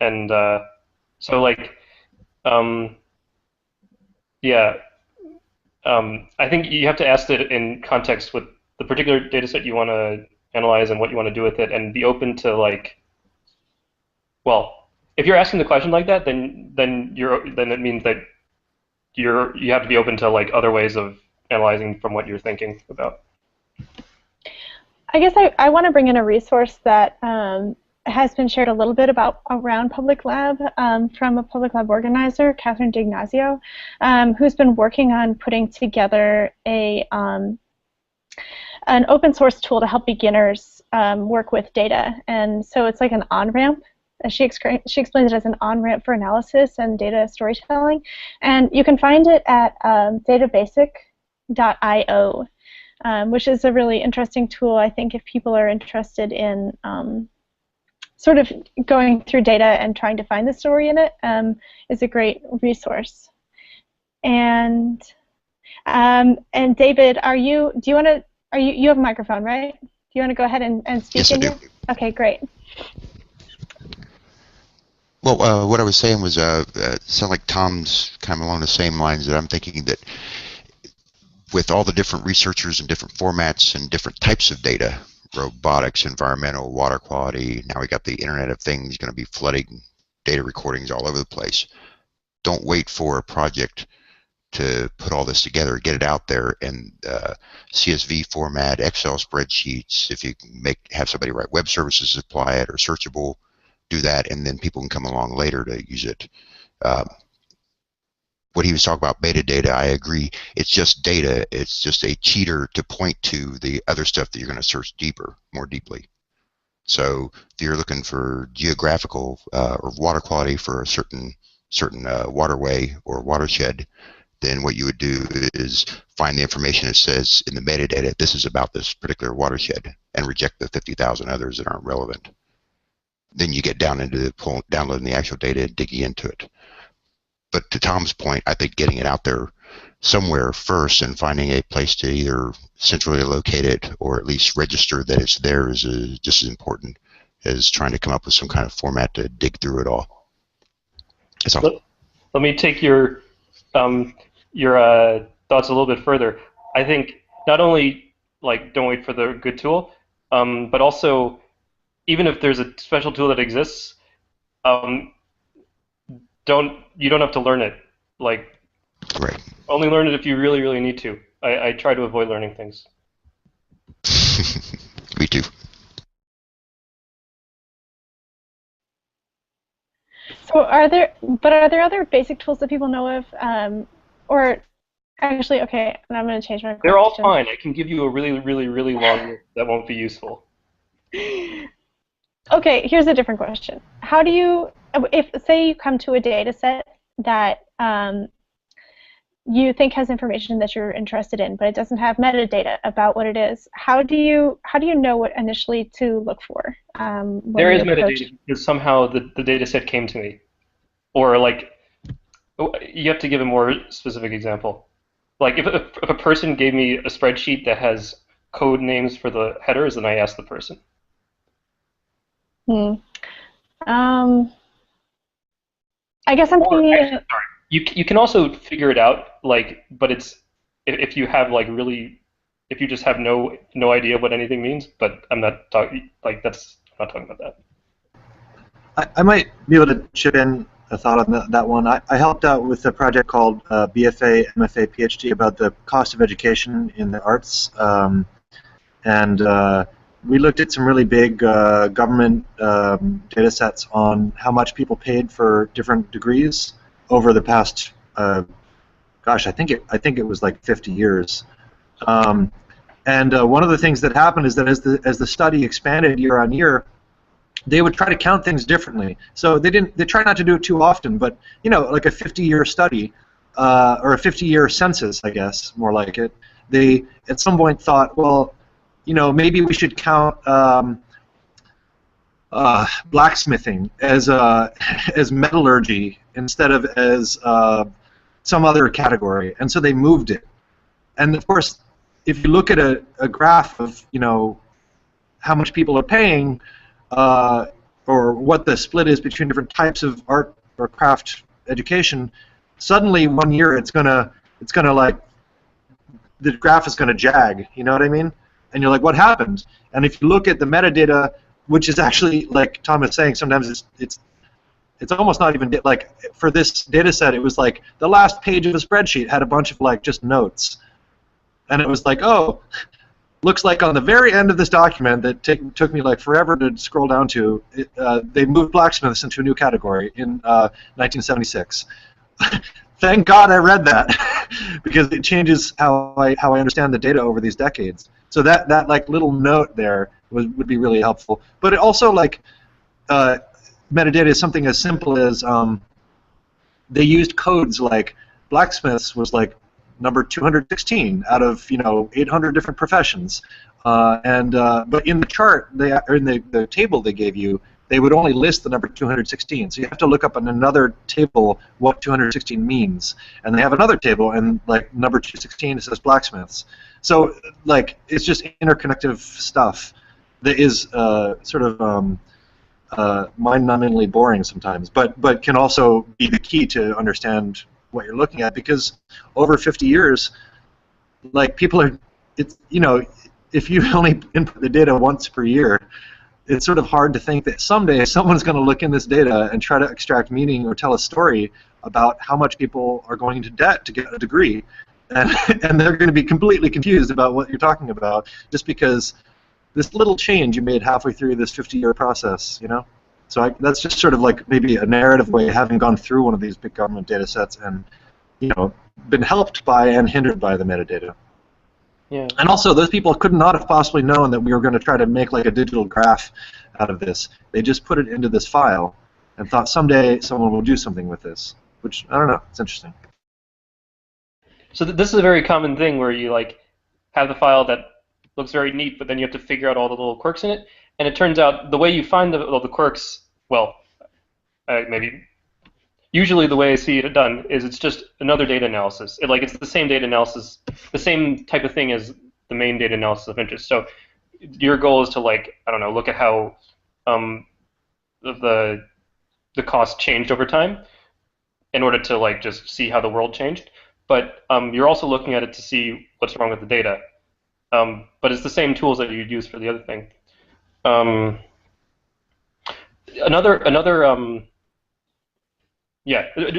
And so like, I think you have to ask it in context with the particular data set you want to analyze and what you want to do with it, and be open to like, well, if you're asking the question like that, then it means that you have to be open to like other ways of analyzing from what you're thinking about. I guess I want to bring in a resource that has been shared a little bit around Public Lab from a Public Lab organizer, Catherine D'Ignazio, who's been working on putting together an open source tool to help beginners work with data. And so it's like an on-ramp. She explains it as an on-ramp for analysis and data storytelling. And you can find it at databasic.io. Which is a really interesting tool, I think, if people are interested in sort of going through data and trying to find the story in it, is a great resource. And David, you have a microphone, right? Do you want to go ahead and speak? Yes, I do. Okay, great. Well, what I was saying was, sound like Tom's kind of along the same lines that I'm thinking that with all the different researchers and different formats and different types of data, robotics, environmental, water quality, now we got the Internet of Things going to be flooding data recordings all over the place. Don't wait for a project to put all this together, get it out there in CSV format, Excel spreadsheets. If you have somebody write web services, apply it, or searchable, do that, and then people can come along later to use it. What he was talking about, metadata, I agree. It's just data. It's just a cheater to point to the other stuff that you're going to search more deeply. So if you're looking for geographical or water quality for a certain waterway or watershed, then what you would do is find the information that says in the metadata, this is about this particular watershed, and reject the 50,000 others that aren't relevant. Then you get down into downloading the actual data and digging into it. But to Tom's point, I think getting it out there somewhere first and finding a place to either centrally locate it or at least register that it's there is just as important as trying to come up with some kind of format to dig through it all. That's all. Let me take your thoughts a little bit further. I think not only don't wait for the good tool, but also even if there's a special tool that exists, you don't have to learn it. Right. Only learn it if you really, really need to. I try to avoid learning things. Me too. So are there other basic tools that people know of? Or actually, okay, and I'm going to change my question. They're all fine. I can give you a really, really, really long list that won't be useful. Okay, here's a different question. How do you, say you come to a data set that you think has information that you're interested in, but it doesn't have metadata about what it is, how do you know what initially to look for? There is metadata because somehow the data set came to me. Or you have to give a more specific example. If a person gave me a spreadsheet that has code names for the headers, then I ask the person. I guess I'm thinking. Actually, sorry. You can also figure it out, but it's if you have if you just have no idea what anything means. But I'm not talking I'm not talking about that. I might be able to chip in a thought on that one. I helped out with a project called BFA, MFA, PhD about the cost of education in the arts, and we looked at some really big government data sets on how much people paid for different degrees over the past, gosh, I think it was like 50 years. And one of the things that happened is that as the study expanded year on year, they would try to count things differently. So they try not to do it too often, but like a 50-year study or a 50-year census, I guess, more like it. They at some point thought, well, maybe we should count blacksmithing as metallurgy instead of as some other category, and so they moved it. And of course, if you look at a graph of how much people are paying, or what the split is between different types of art or craft education, suddenly one year it's gonna the graph is gonna jag. You know what I mean? And you're like, what happened? And if you look at the metadata, which is actually, like Tom is saying, sometimes it's almost not even for this data set, it was like the last page of a spreadsheet had a bunch of just notes, and it was like, oh, looks like on the very end of this document that took me forever to scroll down to, they moved blacksmiths into a new category in 1976. Thank God I read that because it changes how I understand the data over these decades. So that little note there would be really helpful. But it also metadata is something as simple as they used codes like blacksmiths was number 216 out of 800 different professions, but in the chart or in the table they gave you, they would only list the number 216. So you have to look up in another table what 216 means, and they have another table, and number 216 it says blacksmiths. So it's just interconnective stuff that is sort of mind-numbingly boring sometimes, but can also be the key to understand what you're looking at, because over 50 years, like, people are, it's, you know, if you only input the data once per year, it's sort of hard to think that someday someone's going to look in this data and try to extract meaning or tell a story about how much people are going into debt to get a degree, and, and they're going to be completely confused about what you're talking about just because this little change you made halfway through this 50-year process, you know? So that's just sort of like maybe a narrative way, having gone through one of these big government data sets and, you know, been helped by and hindered by the metadata. Yeah. And also, those people could not have possibly known that we were going to try to make like a digital graph out of this. They just put it into this file and thought someday someone will do something with this, which, I don't know, it's interesting. So this is a very common thing where you like have the file that looks very neat, but then you have to figure out all the little quirks in it. And it turns out the way you find all the quirks, well, maybe usually the way I see it done is it's just another data analysis. It's the same data analysis, the same type of thing as the main data analysis of interest. So your goal is to, like, I don't know, look at how the cost changed over time in order to, like, just see how the world changed. But you're also looking at it to see what's wrong with the data. But it's the same tools that you'd use for the other thing. Yeah. Do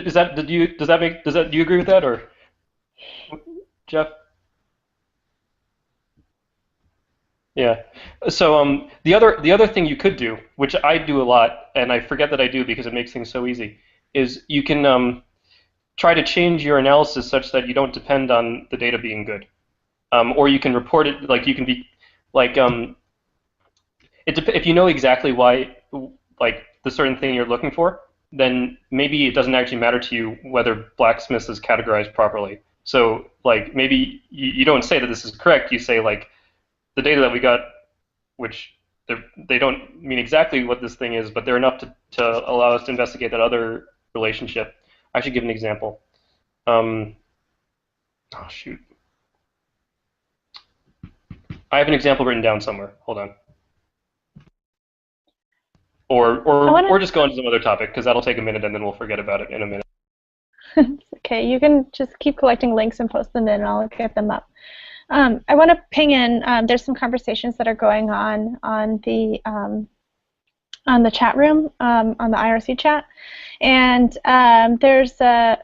you agree with that, or Jeff? Yeah. So the other thing you could do, which I do a lot, and I forget that I do because it makes things so easy, is you can try to change your analysis such that you don't depend on the data being good, or you can report it like you can be like if you know exactly why, like, the certain thing you're looking for, then maybe it doesn't actually matter to you whether blacksmith is categorized properly. So, like, maybe you don't say that this is correct. You say, like, the data that we got, which they don't mean exactly what this thing is, but they're enough to allow us to investigate that other relationship. I should give an example. Oh, shoot. I have an example written down somewhere. Hold on. Or just go on to some other topic, because that'll take a minute, and then we'll forget about it in a minute. Okay, you can just keep collecting links and post them in, and I'll get them up. I want to ping in, there's some conversations that are going on the chat room, on the IRC chat, and there's a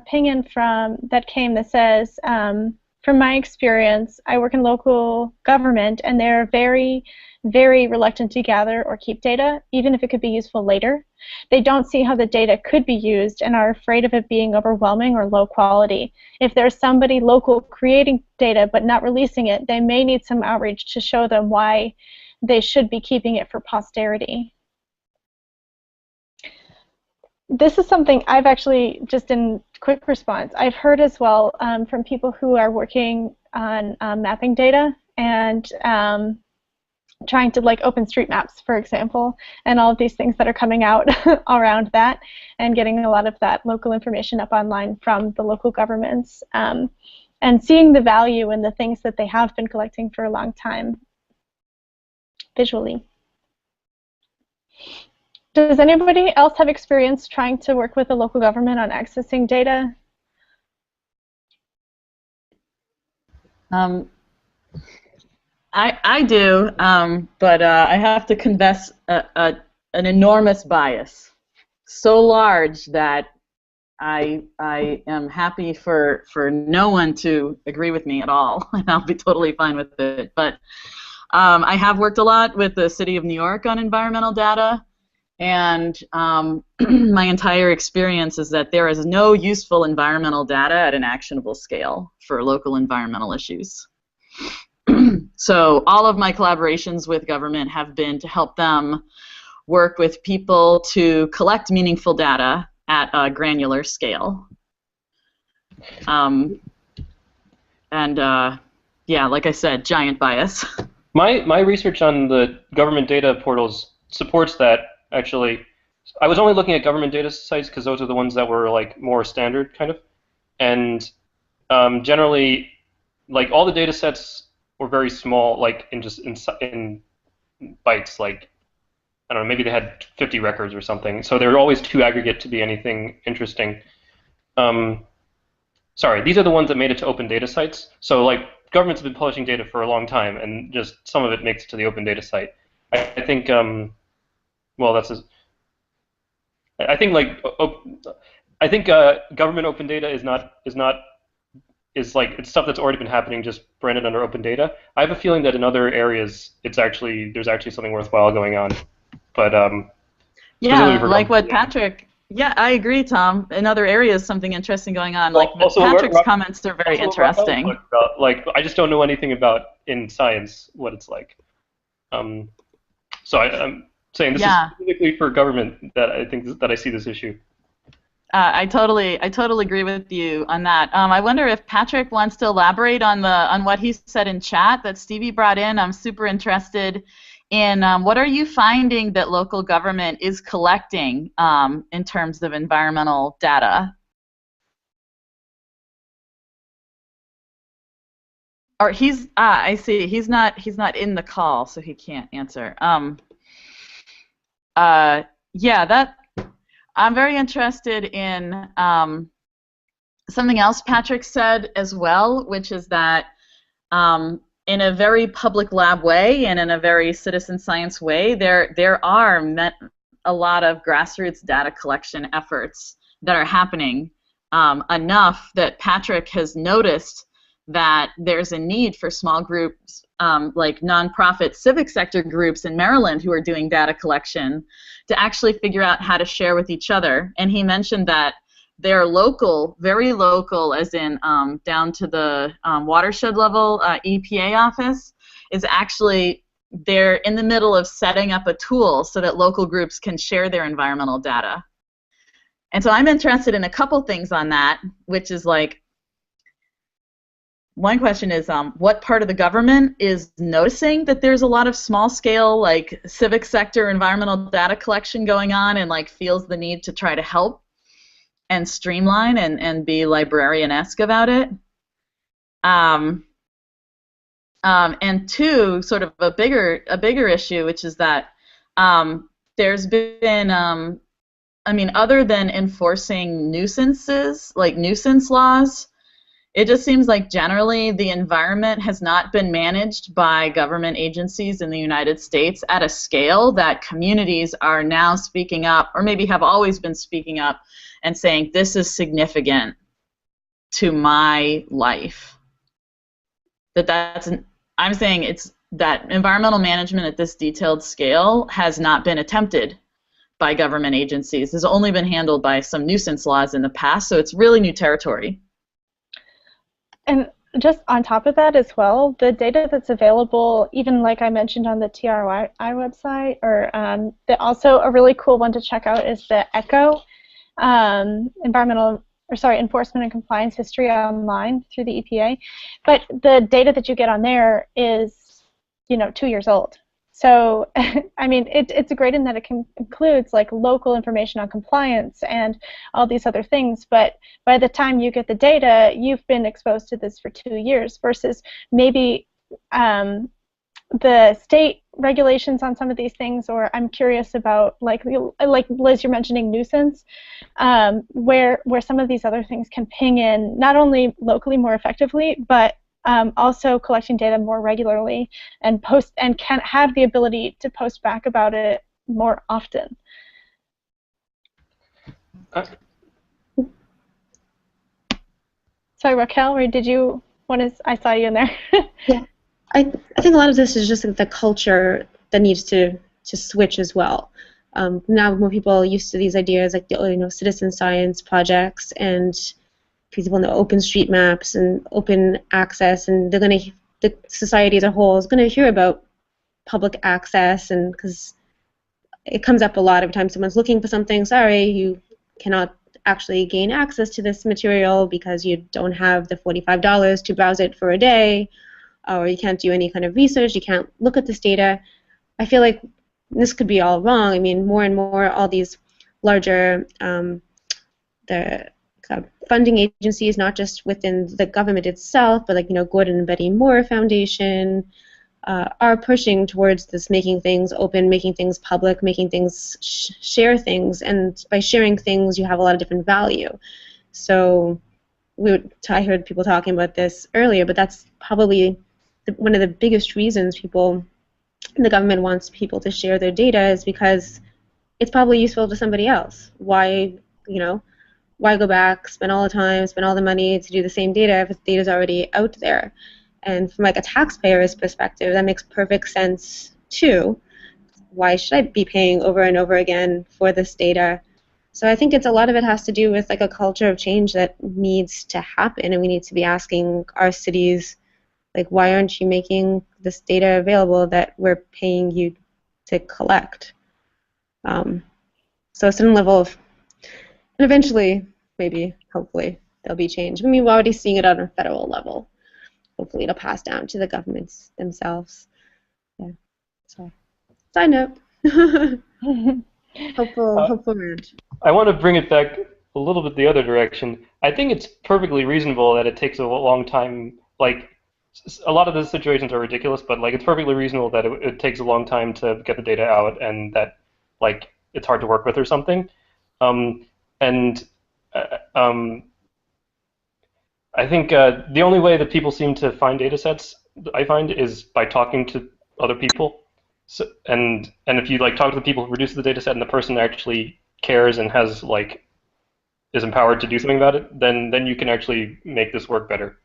ping in that came that says, from my experience, I work in local government, and they're very, very reluctant to gather or keep data, even if it could be useful later. They don't see how the data could be used and are afraid of it being overwhelming or low quality. If there's somebody local creating data but not releasing it, they may need some outreach to show them why they should be keeping it for posterity. This is something I've actually, just in quick response, I've heard as well from people who are working on mapping data and trying to, like, OpenStreetMaps, for example, and all of these things that are coming out around that, and getting a lot of that local information up online from the local governments, and seeing the value in the things that they have been collecting for a long time visually. Does anybody else have experience trying to work with a local government on accessing data? I do, but I have to confess an enormous bias, so large that I am happy for no one to agree with me at all, and I'll be totally fine with it. But I have worked a lot with the City of New York on environmental data, and my entire experience is that there is no useful environmental data at an actionable scale for local environmental issues. So all of my collaborations with government have been to help them work with people to collect meaningful data at a granular scale. Yeah, like I said, giant bias. My research on the government data portals supports that, actually. I was only looking at government data sites because those are the ones that were, like, more standard, kind of. And generally, like, all the data sets were very small, like, in bytes, like, I don't know, maybe they had 50 records or something. So they were always too aggregate to be anything interesting. Sorry, these are the ones that made it to open data sites. So like governments have been publishing data for a long time, and just some of it makes it to the open data site. I think, well, I think like, I think government open data is like, it's stuff that's already been happening, just branded under open data. I have a feeling that in other areas, there's actually something worthwhile going on. But yeah, like what Patrick. Yeah, I agree, Tom. In other areas, something interesting going on. Like Patrick's comments are very interesting. Like, I just don't know anything about in science what it's like. So I'm saying this is specifically for government that I think that I see this issue. I totally agree with you on that. I wonder if Patrick wants to elaborate on what he said in chat that Stevie brought in. I'm super interested in what are you finding that local government is collecting in terms of environmental data? Or I see, he's not in the call, so he can't answer. Yeah, I'm very interested in something else Patrick said as well, which is that in a very public lab way and in a very citizen science way, there are a lot of grassroots data collection efforts that are happening enough that Patrick has noticed that there's a need for small groups like nonprofit civic sector groups in Maryland who are doing data collection to actually figure out how to share with each other. And he mentioned that they're local, very local, as in down to the watershed level EPA office, is actually, they're in the middle of setting up a tool so that local groups can share their environmental data. And so I'm interested in a couple things on that, which is like, one question is what part of the government is noticing that there's a lot of small-scale, like, civic sector environmental data collection going on and, like, feels the need to try to help and streamline and be librarian-esque about it. And two, sort of a bigger issue, which is that there's been, I mean, other than enforcing nuisances, like nuisance laws, it just seems like generally the environment has not been managed by government agencies in the United States at a scale that communities are now speaking up, or maybe have always been speaking up and saying, this is significant to my life. I'm saying it's that environmental management at this detailed scale has not been attempted by government agencies. It's only been handled by some nuisance laws in the past, so it's really new territory. And just on top of that as well, the data that's available, even like I mentioned on the TRI website, or also a really cool one to check out is the ECHO, Enforcement and Compliance History Online through the EPA. But the data that you get on there is, 2 years old. So, I mean, it's great in that it includes like local information on compliance and all these other things, but by the time you get the data, you've been exposed to this for 2 years versus maybe the state regulations on some of these things, or I'm curious about, like Liz, you're mentioning nuisance, where some of these other things can ping in not only locally more effectively, but also collecting data more regularly and can have the ability to post back about it more often. Sorry, Raquel, or did you want to? I saw you in there. Yeah, I think a lot of this is just the culture that needs to switch as well. Now more people are used to these ideas like citizen science projects and people know open street maps and open access, and the society as a whole is gonna hear about public access, and because it comes up a lot every time someone's looking for something. Sorry, you cannot actually gain access to this material because you don't have the $45 to browse it for a day, or you can't do any kind of research, you can't look at this data. I feel like this could be all wrong. I mean, more and more all these larger funding agencies, not just within the government itself, but like Gordon and Betty Moore Foundation, are pushing towards this making things open, making things public, making things share things, and by sharing things you have a lot of different value. So I heard people talking about this earlier, but that's probably one of the biggest reasons the government wants people to share their data is because it's probably useful to somebody else. Why go back, spend all the time, spend all the money to do the same data if the data's already out there? And from like a taxpayer's perspective, that makes perfect sense too. Why should I be paying over and over again for this data? So I think a lot of it has to do with like a culture of change that needs to happen, and we need to be asking our cities, like, why aren't you making this data available that we're paying you to collect? So a certain level of, and eventually, maybe, hopefully, there'll be change. I mean, we're already seeing it on a federal level. Hopefully it'll pass down to the governments themselves. Yeah. So, side note. Hopeful round. I want to bring it back a little bit the other direction. I think it's perfectly reasonable that it takes a long time. Like, a lot of the situations are ridiculous, but like it's perfectly reasonable that it takes a long time to get the data out, and that like it's hard to work with or something. I think the only way that people seem to find data sets, I find, is by talking to other people. So, and if you like talk to the people who produce the data set and the person actually cares and has like is empowered to do something about it, then you can actually make this work better.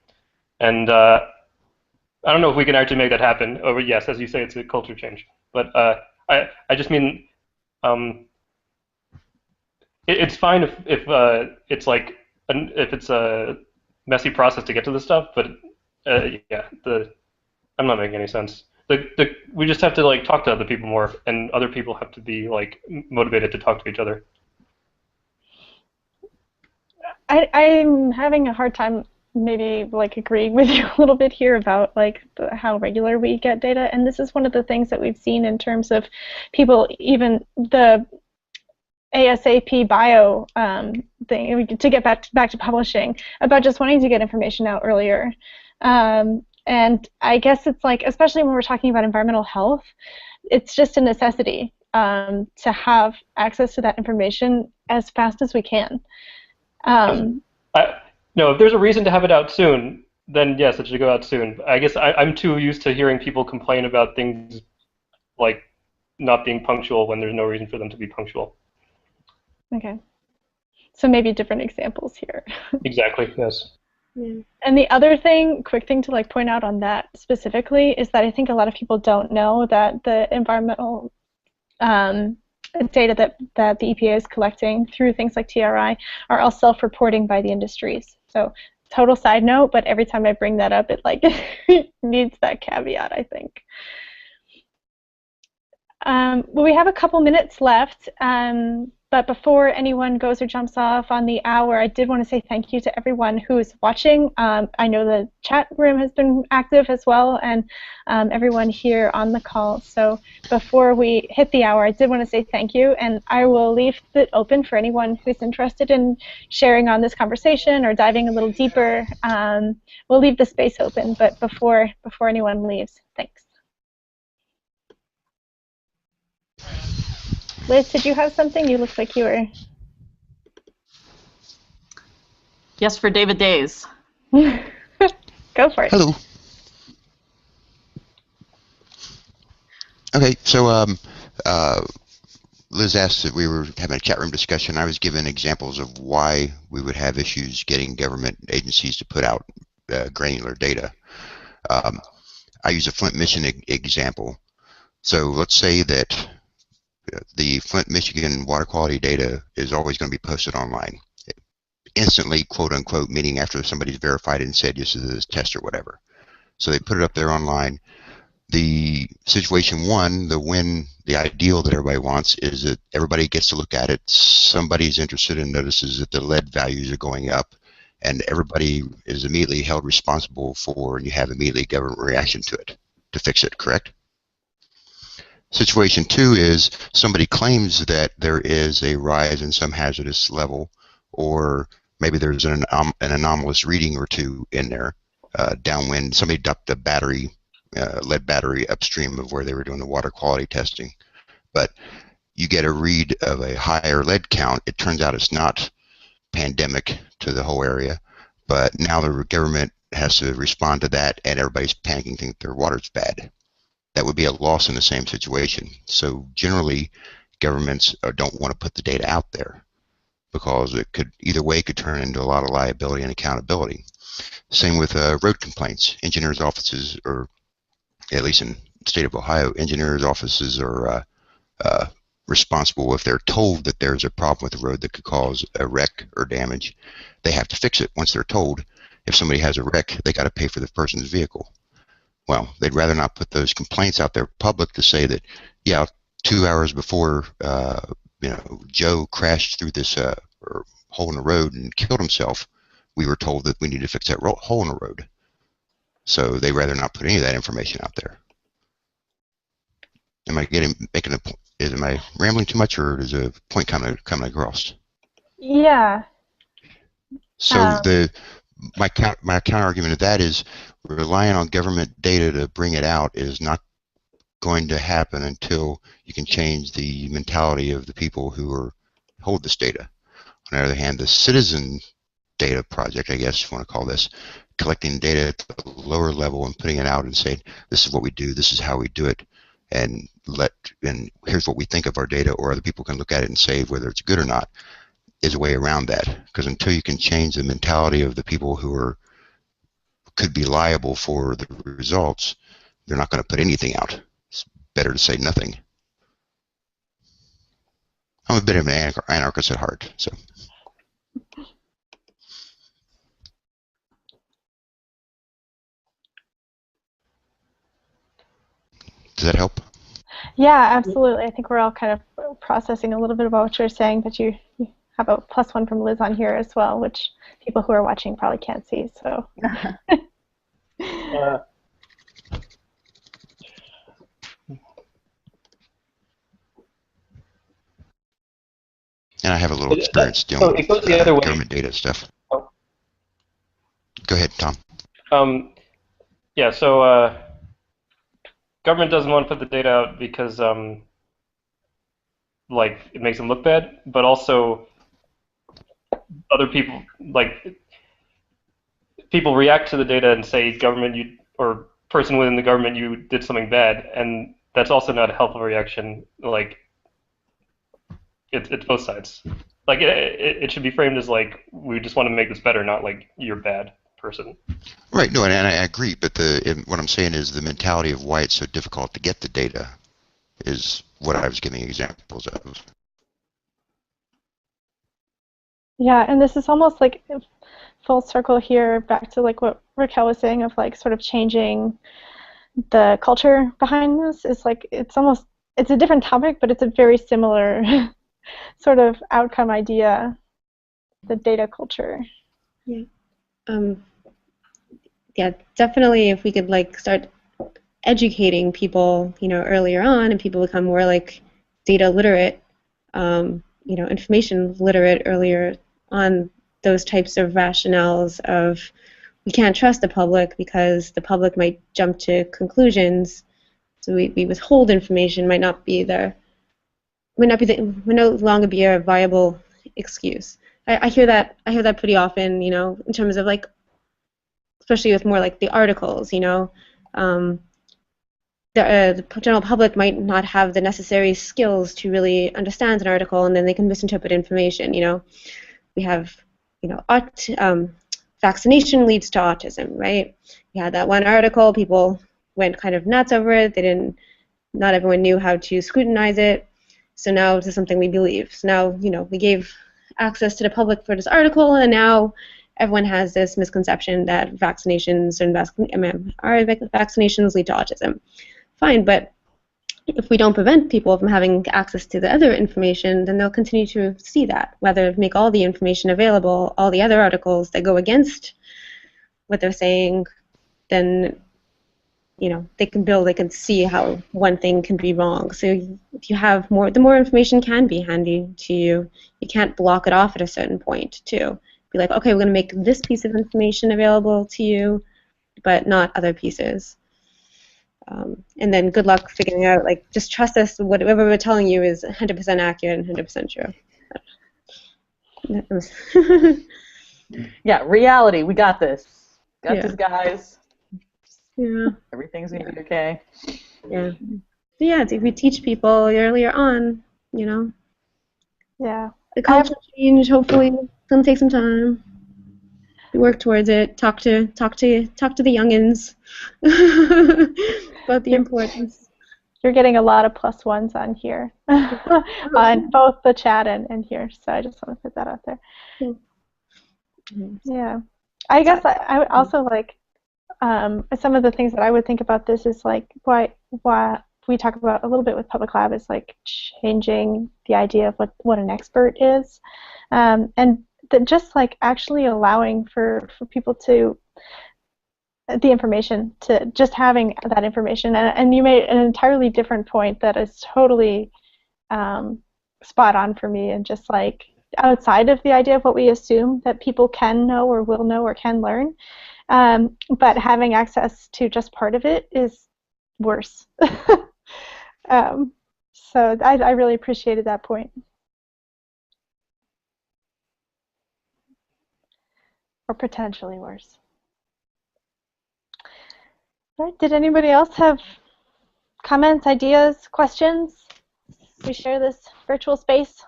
And I don't know if we can actually make that happen. Oh, yes, as you say, it's a culture change. But I just mean it's fine if it's like if it's a messy process to get to this stuff, but yeah, I'm not making any sense. We just have to like talk to other people more, and other people have to be like motivated to talk to each other. I'm having a hard time maybe like agreeing with you a little bit here about like how regular we get data, and this is one of the things that we've seen in terms of people, even the ASAP bio thing, to get back to publishing, about just wanting to get information out earlier. And I guess it's like, especially when we're talking about environmental health, it's just a necessity to have access to that information as fast as we can. No, if there's a reason to have it out soon, then yes, it should go out soon. I guess I'm too used to hearing people complain about things like not being punctual when there's no reason for them to be punctual. Okay. So maybe different examples here. Exactly, yes. Yeah. And the other thing, quick thing to like point out on that specifically, is that I think a lot of people don't know that the environmental data that the EPA is collecting through things like TRI are all self-reporting by the industries. So total side note, but every time I bring that up, it like needs that caveat, I think. Well, we have a couple minutes left, but before anyone goes or jumps off on the hour, I did want to say thank you to everyone who is watching. I know the chat room has been active as well, and everyone here on the call. So before we hit the hour, I did want to say thank you, and I will leave it open for anyone who's interested in sharing on this conversation or diving a little deeper. We'll leave the space open, but before anyone leaves, thanks. Liz, did you have something? You look like you were. Yes, for David Days. Go for it. Hello. Okay, so Liz asked that we were having a chat room discussion. I was given examples of why we would have issues getting government agencies to put out granular data. I use a Flint, Michigan example. So let's say that the Flint, Michigan water quality data is always going to be posted online. Instantly, quote unquote, meaning after somebody's verified and said, yes, this is a test or whatever. So they put it up there online. The situation one, the ideal that everybody wants is that everybody gets to look at it. Somebody's interested and notices that the lead values are going up, and everybody is immediately held responsible for, and you have immediately government reaction to it to fix it, correct? Situation two is somebody claims that there is a rise in some hazardous level, or maybe there's an anomalous reading or two in there. Downwind, somebody dumped a battery lead battery upstream of where they were doing the water quality testing. But you get a read of a higher lead count. It turns out it's not pandemic to the whole area, but now the government has to respond to that, and everybody's panicking, think their water's bad. That would be a loss in the same situation. So generally, governments don't want to put the data out there because it could either way could turn into a lot of liability and accountability. Same with road complaints. Engineers' offices, or at least in the state of Ohio, engineers' offices are responsible if they're told that there's a problem with the road that could cause a wreck or damage. They have to fix it once they're told. If somebody has a wreck, they got to pay for the person's vehicle. Well, they'd rather not put those complaints out there public to say that, yeah, 2 hours before Joe crashed through this hole in the road and killed himself, we were told that we need to fix that hole in the road. So they'd rather not put any of that information out there. Am I rambling too much, or is a point coming across? Yeah. So my counter argument to that is relying on government data to bring it out is not going to happen until you can change the mentality of the people who hold this data. On the other hand, the citizen data project, I guess you want to call this, collecting data at the lower level and putting it out and saying, this is what we do, this is how we do it, and here's what we think of our data, or other people can look at it and say whether it's good or not, is a way around that. Because until you can change the mentality of the people who could be liable for the results, they're not going to put anything out. It's better to say nothing. I'm a bit of an anarchist at heart, so. Does that help? Yeah, absolutely. I think we're all kind of processing a little bit about what you're saying, but you have a +1 from Liz on here as well, which people who are watching probably can't see. So. And I have a little experience dealing with government data stuff. Oh. Go ahead, Tom. Yeah, so government doesn't want to put the data out because like it makes them look bad, but also other people, like people react to the data and say government or person within the government, you did something bad, and that's also not a helpful reaction. Like it's both sides. Like it should be framed as like we just want to make this better, not like you're a bad person. Right. No, and I agree. But what I'm saying is the mentality of why it's so difficult to get the data is what I was giving examples of. Yeah, and this is almost like full circle here back to like what Raquel was saying of like sort of changing the culture behind this. Is like it's a different topic, but it's a very similar sort of outcome idea, the data culture. Yeah. Yeah, definitely if we could like start educating people, earlier on, and people become more like data literate, information literate earlier on, those types of rationales of we can't trust the public because the public might jump to conclusions, so we withhold information would no longer be a viable excuse. I hear that pretty often, in terms of like, especially with more like the articles, the general public might not have the necessary skills to really understand an article, and then they can misinterpret information. We have, vaccination leads to autism, right? We had that one article, people went kind of nuts over it. Not everyone knew how to scrutinize it. So now this is something we believe. So now, we gave access to the public for this article, and now everyone has this misconception that vaccinations lead to autism. Fine, but if we don't prevent people from having access to the other information, then they'll continue to see that. Whether make all the information available, all the other articles that go against what they're saying, then they can see how one thing can be wrong. So if you have the more information can be handy to you. You can't block it off at a certain point too. Be like, okay, we're going to make this piece of information available to you, but not other pieces. And then good luck figuring out, like, just trust us, whatever we're telling you is 100% accurate and 100% true. Yeah, reality. We got this. Got Yeah. this, guys. Yeah. Everything's going to be okay. Yeah. Yeah, if we teach people earlier on, Yeah. the culture change, hopefully, it's going to take some time. We work towards it. Talk to the youngins about the importance. You're getting a lot of +1s on here, on both the chat and here. So I just want to put that out there. Yeah. I guess I would also like some of the things that I would think about this is like why we talk about a little bit with Public Lab is like changing the idea of what an expert is, and that just like actually allowing for people to the information, to just having that information. And you made an entirely different point that is totally spot on for me, and just like outside of the idea of what we assume that people can know or will know or can learn, but having access to just part of it is worse. So I really appreciated that point. Or potentially worse. All right, did anybody else have comments, ideas, questions? We share this virtual space.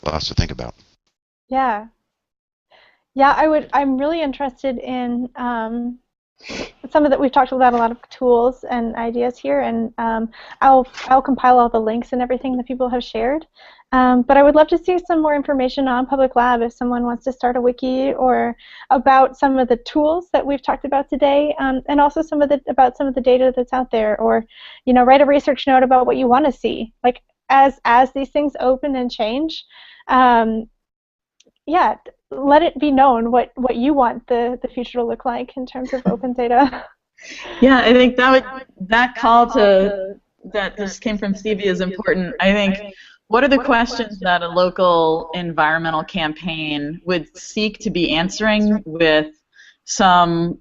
Lots to think about. Yeah. Yeah, I'm really interested in some of that. We've talked about a lot of tools and ideas here, and I'll compile all the links and everything that people have shared. But I would love to see some more information on Public Lab if someone wants to start a wiki, or about some of the tools that we've talked about today, and also about some of the data that's out there, or write a research note about what you want to see, like as these things open and change. Yeah, let it be known what you want the future to look like in terms of open data. Yeah, I think that call that just came from Stevie is important. I think, what are the questions that a local environmental campaign would seek to be answering with some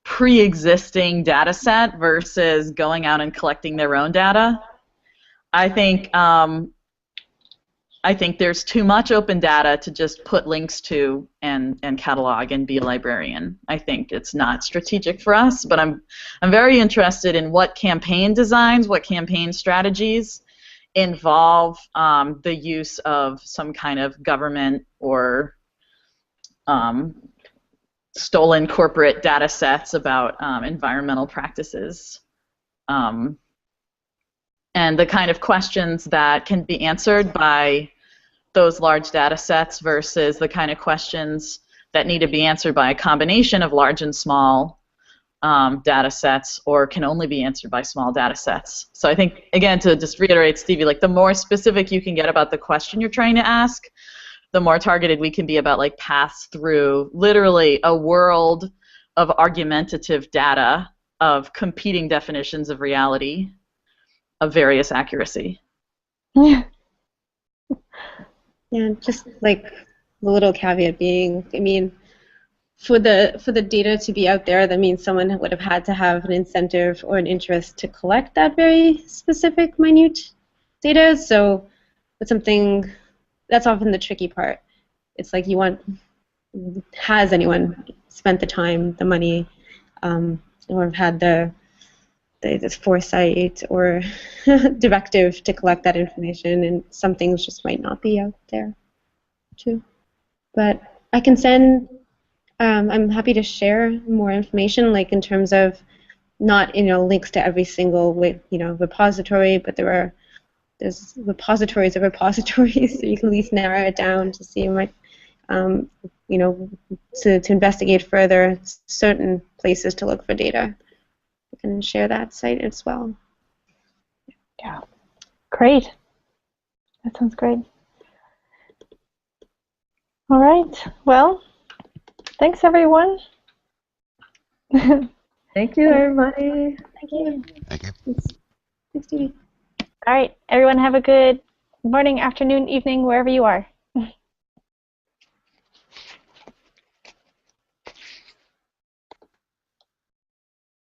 pre-existing data set versus going out and collecting their own data? I think there's too much open data to just put links to and catalog and be a librarian. I think it's not strategic for us, but I'm very interested in what campaign designs, what campaign strategies involve the use of some kind of government or stolen corporate data sets about environmental practices. And the kind of questions that can be answered by those large data sets versus the kind of questions that need to be answered by a combination of large and small data sets, or can only be answered by small data sets. So I think, again, to just reiterate, Stevie, like the more specific you can get about the question you're trying to ask, the more targeted we can be about like paths through literally a world of argumentative data of competing definitions of reality of various accuracy. Yeah. Yeah, just like the little caveat being, I mean, for the data to be out there, that means someone would have had to have an incentive or an interest to collect that very specific, minute data. So it's something that's often the tricky part. It's like has anyone spent the time, the money, or had the foresight or directive to collect that information, and some things just might not be out there too. But I can send, I'm happy to share more information, like in terms of not links to every single repository, but there's repositories of repositories, so you can at least narrow it down to see to investigate further certain places to look for data. And share that site as well. Yeah, great. That sounds great. All right. Well, thanks everyone. Thank you, everybody. Thank you. Thank you. Thanks, Judy. All right, everyone, have a good morning, afternoon, evening, wherever you are.